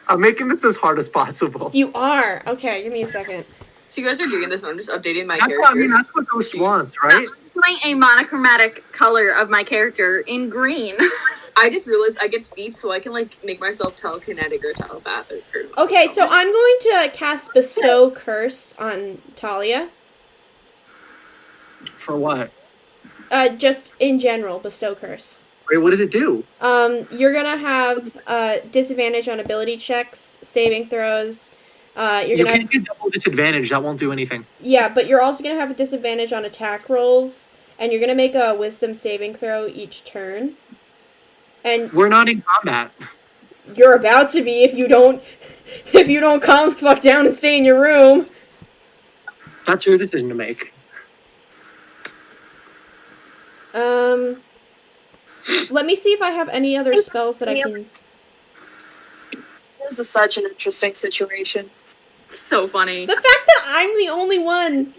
I'm making this as hard as possible. You are. Okay, give me a second. So you guys are doing this, and I'm just updating my That's character. what, I mean, that's what Ghost wants, right? I'm doing a monochromatic color of my character in green. I just realized I get feet, so I can like make myself telekinetic or telepathic. Or Okay, so I'm going to cast Bestow Curse on Talia. For what? Just in general, Bestow Curse. Wait, what does it do? You're gonna have disadvantage on ability checks, saving throws. You're You gonna have, can't get double disadvantage. That won't do anything. yeah, but you're also gonna have a disadvantage on attack rolls, and you're gonna make a Wisdom saving throw each turn. And We're not in combat. you're about to be if you don't calm the fuck down and stay in your room. That's your decision to make. Let me see if I have any other spells that I can. This is such an interesting situation. So funny. The fact that I'm the only one.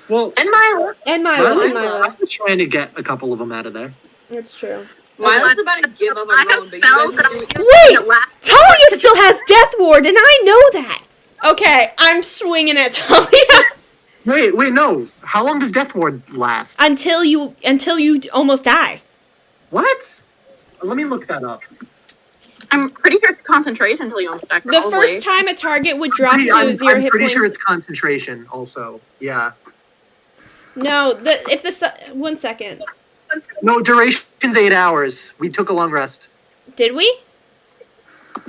Well, And Milo. And Milo. And I Milo. was trying to get a couple of them out of there. That's true. Milo's about to give up I on have Rowan, but you spells guys that are I'm doing. using Wait! that last- Talia still has Death Ward, and I know that! Okay, I'm swinging at Talia. Wait, no. How long does Death Ward last? until you almost die. What? Let me look that up. I'm pretty sure it's concentration until you unstack. The first time a target would drop to I'm 0 hit pretty points. sure it's concentration also. Yeah. No, one second. No, duration's 8 hours. We took a long rest. Did we?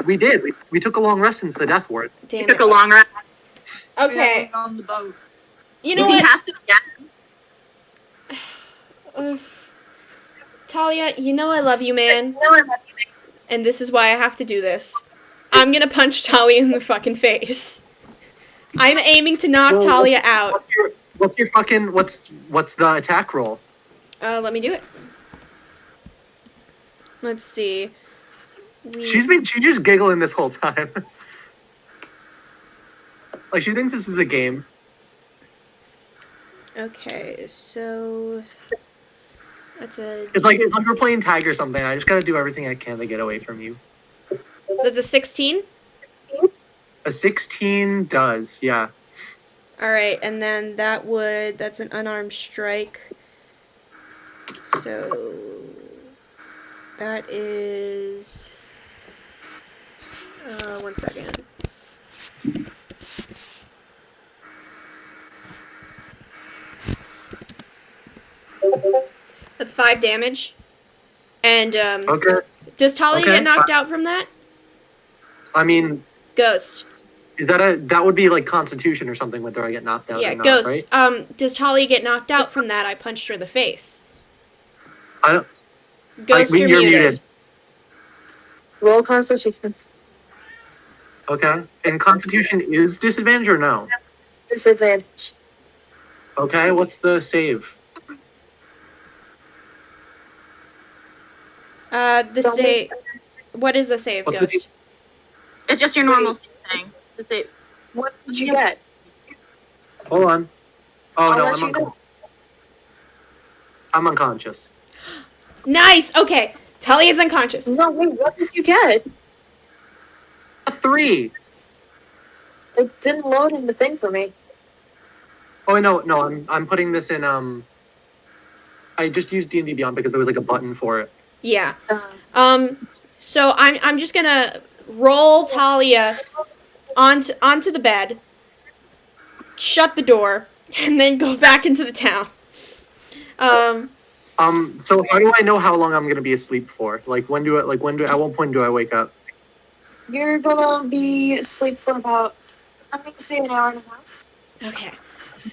We did. We took a long rest since the death ward. Damn Took it. a long rest. Okay. On the boat. You know He what? has to Oof. Talia, you know I love you, man. And this is why I have to do this. I'm gonna punch Talia in the fucking face. I'm aiming to knock Talia out. What's the attack roll? Let me do it. Let's see. She's just giggling this whole time. Like, she thinks this is a game. Okay, so that's a. It's like we're playing tag or something. I just gotta do everything I can to get away from you. That's a 16. A 16 does, yeah. All right, and then that's an unarmed strike. So that is 1 second. That's 5 damage. And Okay. does Talia Okay. get knocked out from that? I mean, Ghost. that would be like Constitution or something whether I get knocked out Yeah, or not, Ghost. right? Does Talia get knocked out from that? I punched her in the face. I don't. Ghost, you're muted. Roll Constitution. Okay. And Constitution is disadvantage or no? Disadvantage. Okay, what's the save? What is the save, What's the Ghost? It's just your normal thing. Just say, What did you get? Hold on. Oh, I'll no, let I'm you unconscious. know. I'm unconscious. Nice. Okay, Talia's unconscious. No, wait, what did you get? A 3. It didn't load in the thing for me. Oh, no, I'm putting this in, I just used D&D Beyond because there was like a button for it. Yeah. So I'm just gonna roll Talia onto the bed, shut the door, and then go back into the town. So how do I know how long I'm gonna be asleep for? Like, at what point do I wake up? You're gonna be asleep for about, I'm gonna say an hour and a half. Okay.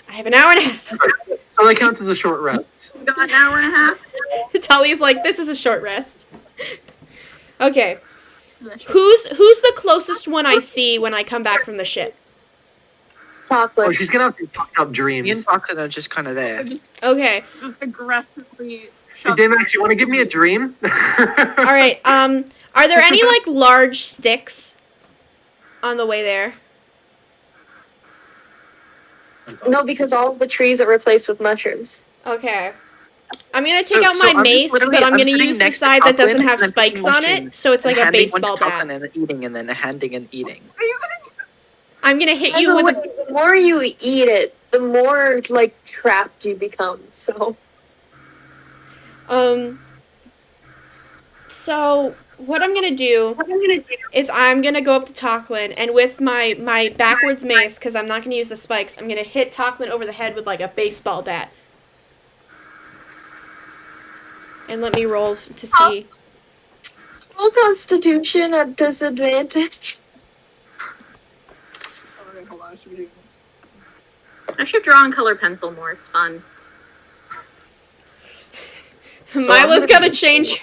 I have an hour and a half. So that counts as a short rest. you got an hour and a half? Talia's like, this is a short rest. Okay. Who's the closest one I see when I come back from the ship? Chocolate. Oh, she's gonna have some fucked up Me and dreams. Parker are just kind of there. Okay. Just aggressively. Hey, Damax, you want to give me a dream? All right. Are there any like large sticks on the way there? No, because all of the trees are replaced with mushrooms. Okay. I'm gonna take So- out so my I'm just mace, literally- but I'm gonna sitting use the next to side that doesn't Copland have and I'm spikes picking on mushrooms it, so it's like and a handing one to baseball bat. Copland and then eating and then handing and eating. I'm gonna hit By you the with way, the more you eat it, the more like trapped you become. So So what I'm gonna do is I'm gonna go up to Tocklin, and with my backwards mace, because I'm not gonna use the spikes, I'm gonna hit Tocklin over the head with like a baseball bat. And let me roll to see. roll Constitution at disadvantage. Okay, hold on, I should be doing this. I should draw on color pencil more. It's fun. Mila's gonna change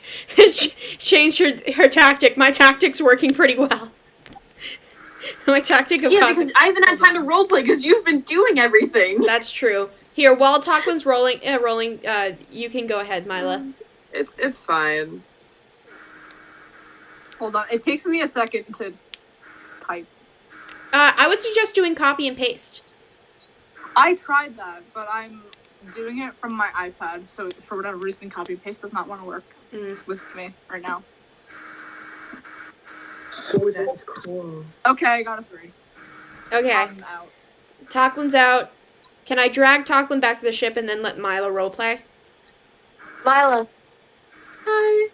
her tactic. My tactic's working pretty well. My tactic of Yeah, causing- because I haven't had time to roleplay because you've been doing everything. That's true. Here, while Toclin's rolling, you can go ahead, Mila. It's fine. Hold on, it takes me a second to type. I would suggest doing copy and paste. I tried that, but I'm doing it from my iPad, so for whatever reason, copy and paste does not want to work with me right now. Oh, that's cool. Okay, I got a 3. Okay, I'm out. Toclin's out. Can I drag Toclin back to the ship and then let Mila roleplay? Mila. Hi.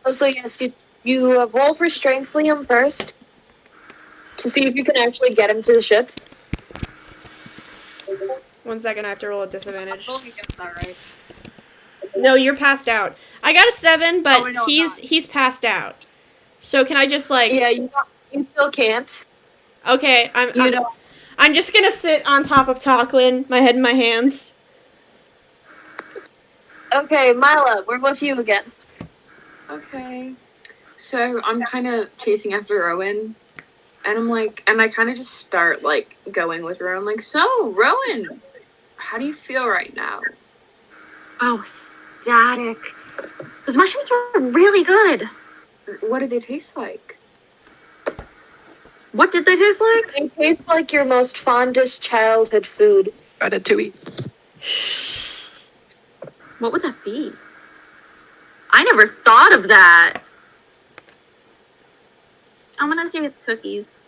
Oh, so yes, you roll for strength, Liam, first to see if you can actually get him to the ship. 1 second, I have to roll a disadvantage. Rolling against that, right? No, you're passed out. I got a 7, but Oh, I know, I'm he's passed out. So can I just like? Yeah, you still can't. Okay, I'm just gonna sit on top of Talklin, my head in my hands. Okay, Mila, we're with you again. Okay. So I'm kind of chasing after Rowan, and I'm like, and I kind of just start like going with Rowan, like, so Rowan, how do you feel right now? Oh, static. Those mushrooms were really good. What do they taste like? What did they taste like? They taste like your most fondest childhood food. Ratatouille. What would that be? I never thought of that. I'm gonna say it's cookies.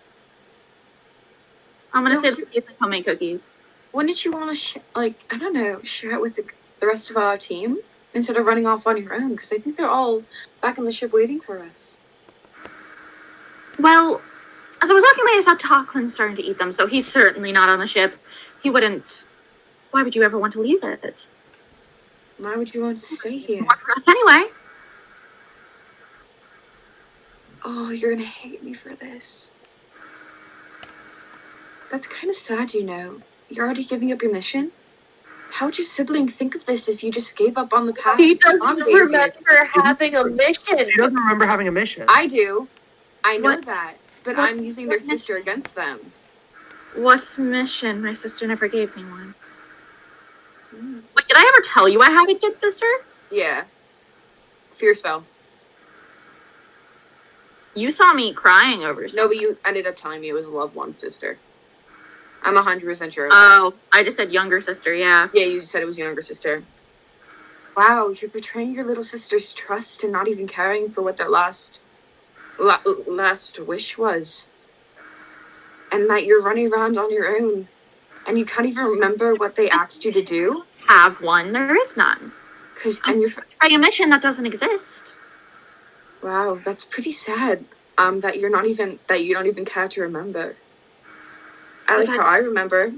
I'm gonna say it's cookies and homemade cookies. Wouldn't you want to, I don't know, share it with the rest of our team instead of running off on your own? Because I think they're all back on the ship waiting for us. Well, as I was walking by, I saw Talklin starting to eat them, so he's certainly not on the ship. He wouldn't. Why would you ever want to leave it? Why would you want to stay here? More for us anyway. Oh, you're gonna hate me for this. That's kind of sad, you know. You're already giving up your mission? How would your sibling think of this if you just gave up on the path? He Tom doesn't gave you? remember having a mission. She doesn't remember having a mission. I do. I know What? that. But What? I'm using their sister against them. What mission? My sister never gave me one. Mm. Wait, did I ever tell you I had a kid sister? Yeah. Fear spell. You saw me crying over something. No, but you ended up telling me it was a loved one sister. I'm 100% sure of that. Oh, I just said younger sister, yeah. Yeah, you said it was your younger sister. Wow, you're betraying your little sister's trust and not even caring for what their last wish was. And that you're running around on your own. And you can't even remember what they asked you to do. Have one, there is none. And you're... Try a mission that doesn't exist. Wow, that's pretty sad. That you don't even care to remember. I like how I remember.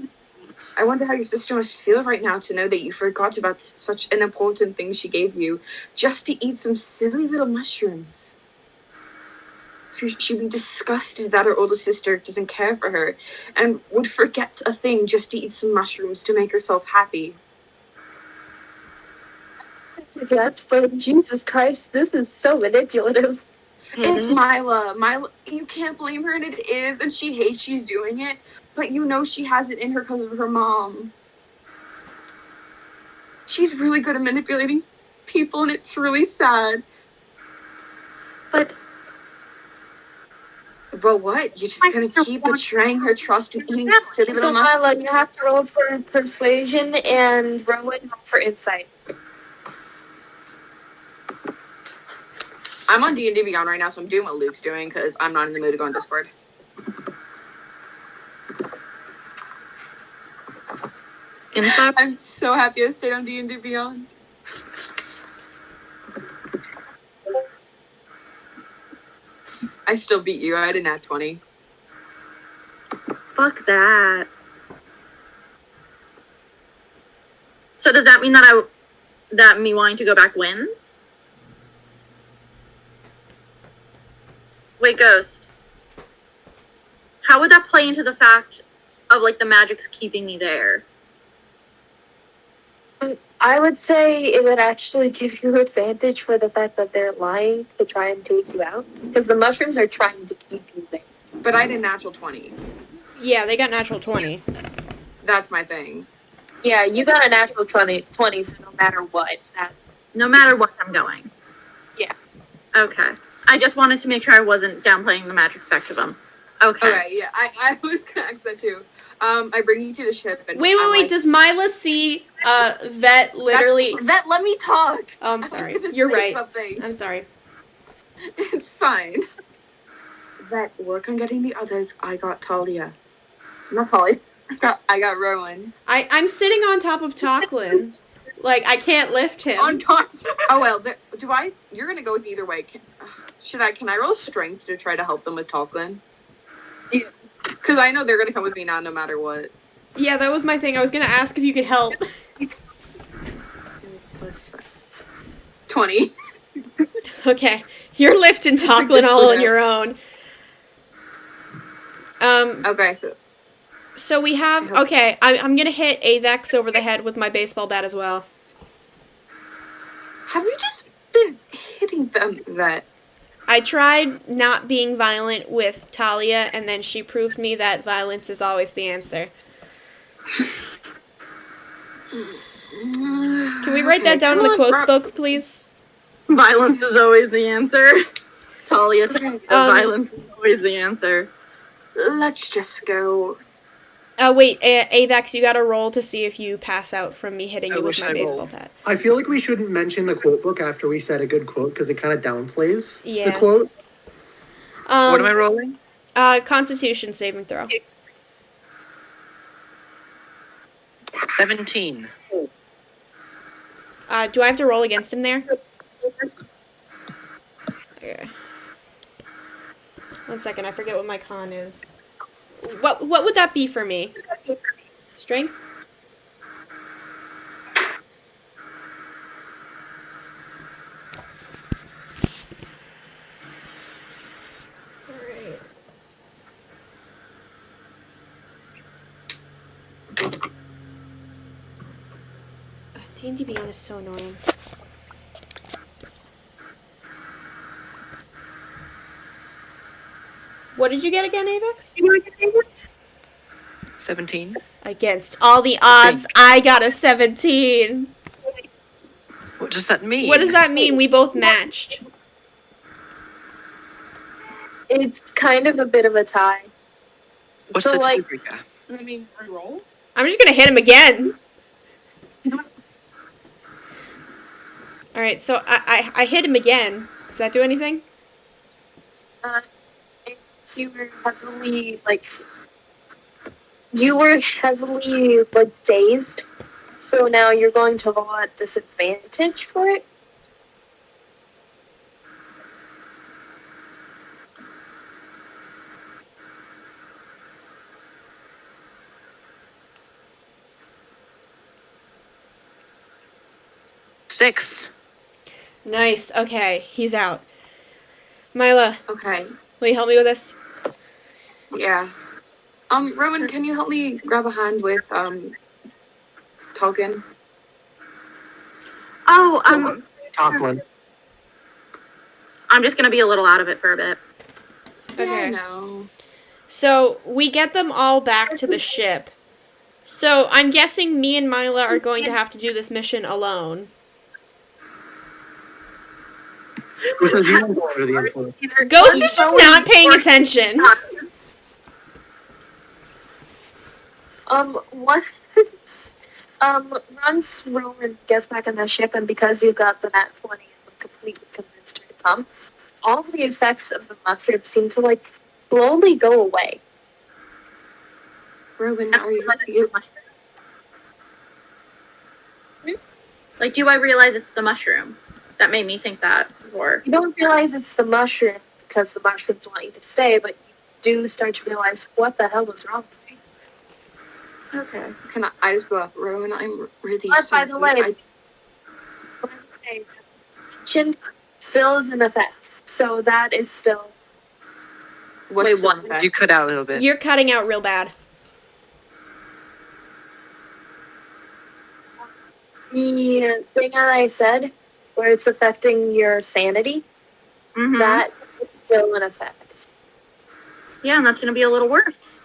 I wonder how your sister must feel right now to know that you forgot about such an important thing she gave you just to eat some silly little mushrooms. She'd be disgusted that her older sister doesn't care for her and would forget a thing just to eat some mushrooms to make herself happy. Forget, but Jesus Christ, this is so manipulative. It's Mila. Mila, you can't blame her, and it is, and she hates she's doing it, but you know she has it in her because of her mom. She's really good at manipulating people, and it's really sad. But what? You're just gonna keep betraying her trust and eating silly So little mushrooms? Mila, you have to roll for persuasion and Rowan roll for insight. I'm on D&D Beyond right now, so I'm doing what Luke's doing because I'm not in the mood to go on Discord. insight. I'm so happy I stayed on D&D Beyond. I still beat you. I had a nat 20. Fuck that. So does that mean that me wanting to go back wins? Wait, Ghost. How would that play into the fact of like the magic's keeping me there? I would say it would actually give you advantage for the fact that they're lying to try and take you out. Because the mushrooms are trying to keep you there. But I had a natural 20. Yeah, they got natural 20. That's my thing. Yeah, you got a natural 20, so no matter what. No matter what I'm going. Yeah. Okay. I just wanted to make sure I wasn't downplaying the magic effect of them. Okay. Okay, yeah, I was gonna ask that too. I bring you to the ship and Wait, I'm like, does Mila see Vet literally... Vet, let me talk! Oh, I'm I was sorry. gonna You're say right. something. I'm sorry. It's fine. Vet, work on getting the others. I got Talia. Not Talia. I got Rowan. I'm sitting on top of Talklin. Like, I can't lift him. On top. Oh well, you're gonna go with either way. Can I roll strength to try to help them with Talklin? Yeah. Because I know they're gonna come with me now no matter what. Yeah, that was my thing. I was gonna ask if you could help. Plus 20. Okay, you're lifting Tocklin all on your own. Okay, so So we have, okay, I'm gonna hit Avex over the head with my baseball bat as well. have you just been hitting them that? I tried not being violent with Talia, and then she proved me that violence is always the answer. Can we write that down in the quotes book, please? Violence is always the answer. Talia, violence is always the answer. Let's just go. Wait, Avex, you gotta roll to see if you pass out from me hitting I you with wish my I baseball rolled. bat. I feel like we shouldn't mention the quote book after we said a good quote because it kind of downplays Yeah. the quote. What am I rolling? Constitution saving throw. 17. Do I have to roll against him there? Okay. 1 second, I forget what my con is. What would that be for me? Strength? Alright. D&D Beyond is so annoying. What did you get again, Avex? 17. Against all the odds, I got a 17. What does that mean? What does that mean? We both matched. It's kind of a bit of a tie. What's So, the like, tiebreaker? I mean, roll. I'm just gonna hit him again. Alright, so I hit him again. Does that do anything? so you were heavily, like, dazed. So now you're going to roll at disadvantage for it. Six. Nice. Okay, he's out. Mila, Okay. will you help me with this? Yeah. Rowan, can you help me grab a hand with Tolkien? Oh, Tocklin. I'm just gonna be a little out of it for a bit. Okay. No. So we get them all back to the ship. So I'm guessing me and Mila are going to have to do this mission alone. Who says you won't go under the influence? Ghost is just not paying attention. Once Rowan gets back on the ship, and because you got the nat 20 and completely convinced her to come, all of the effects of the mushroom seem to, like, slowly go away. Rowan, are you? Like, do I realize it's the mushroom? That made me think that, or... You don't realize it's the mushroom because the mushrooms want you to stay, but you do start to realize what the hell was wrong with me. Okay. Can I just go up, Rowan? I'm really But sorry. by the way, chin still is in effect, so that is still. What's Wait, the what? effect? You cut out a little bit. You're cutting out real bad. The thing that I said, where it's affecting your sanity, that is still in effect. Yeah, and that's gonna be a little worse.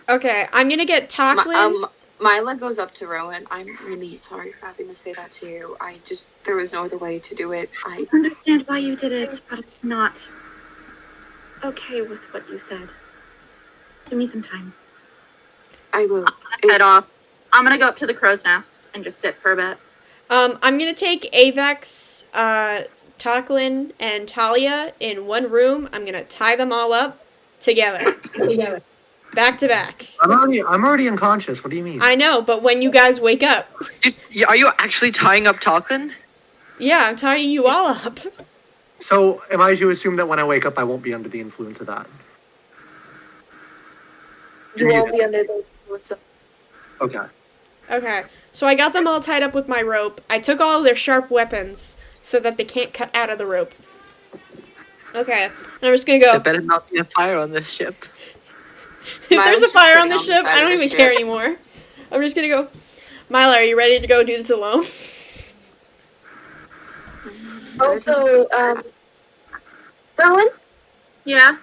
Okay, I'm gonna get Tocklin. Mila goes up to Rowan. I'm really sorry for having to say that to you. There was no other way to do it. I understand why you did it, but I'm not okay with what you said. Give me some time. I will. Head off. I'm gonna go up to the crow's nest and just sit for a bit. I'm gonna take Avex, Tocklin, and Talia in one room. I'm gonna tie them all up together. Back to back. I'm already unconscious. What do you mean? I know, but when you guys wake up. Are you actually tying up Tolkien? Yeah, I'm tying you all up. So am I to assume that when I wake up, I won't be under the influence of that? You won't be under the influence of. Okay. Okay, so I got them all tied up with my rope. I took all of their sharp weapons so that they can't cut out of the rope. Okay, and I'm just gonna There go. better not be a fire on this ship. If Milo's there's a just fire on sitting the on the ship, side I of don't the even care ship. anymore. I'm just gonna go. Milo, are you ready to go do this alone? Also, Rowan, Yeah.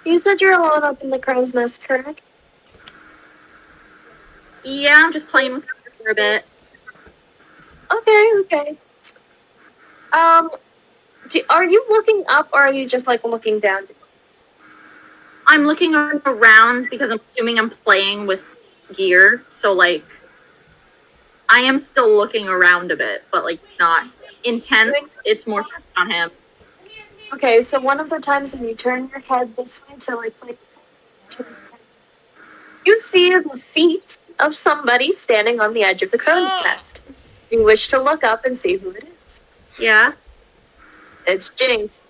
you said you're alone up in the crow's nest, correct? Yeah, I'm just playing with her for a bit. Okay. Are you looking up or are you just like looking down? I'm looking around because I'm assuming I'm playing with gear, so like I am still looking around a bit, but like it's not intense. It's more focused on him. Okay, so one of the times when you turn your head this way to like you see the feet of somebody standing on the edge of the crow's nest. You wish to look up and see who it is. Yeah. It's Jinx.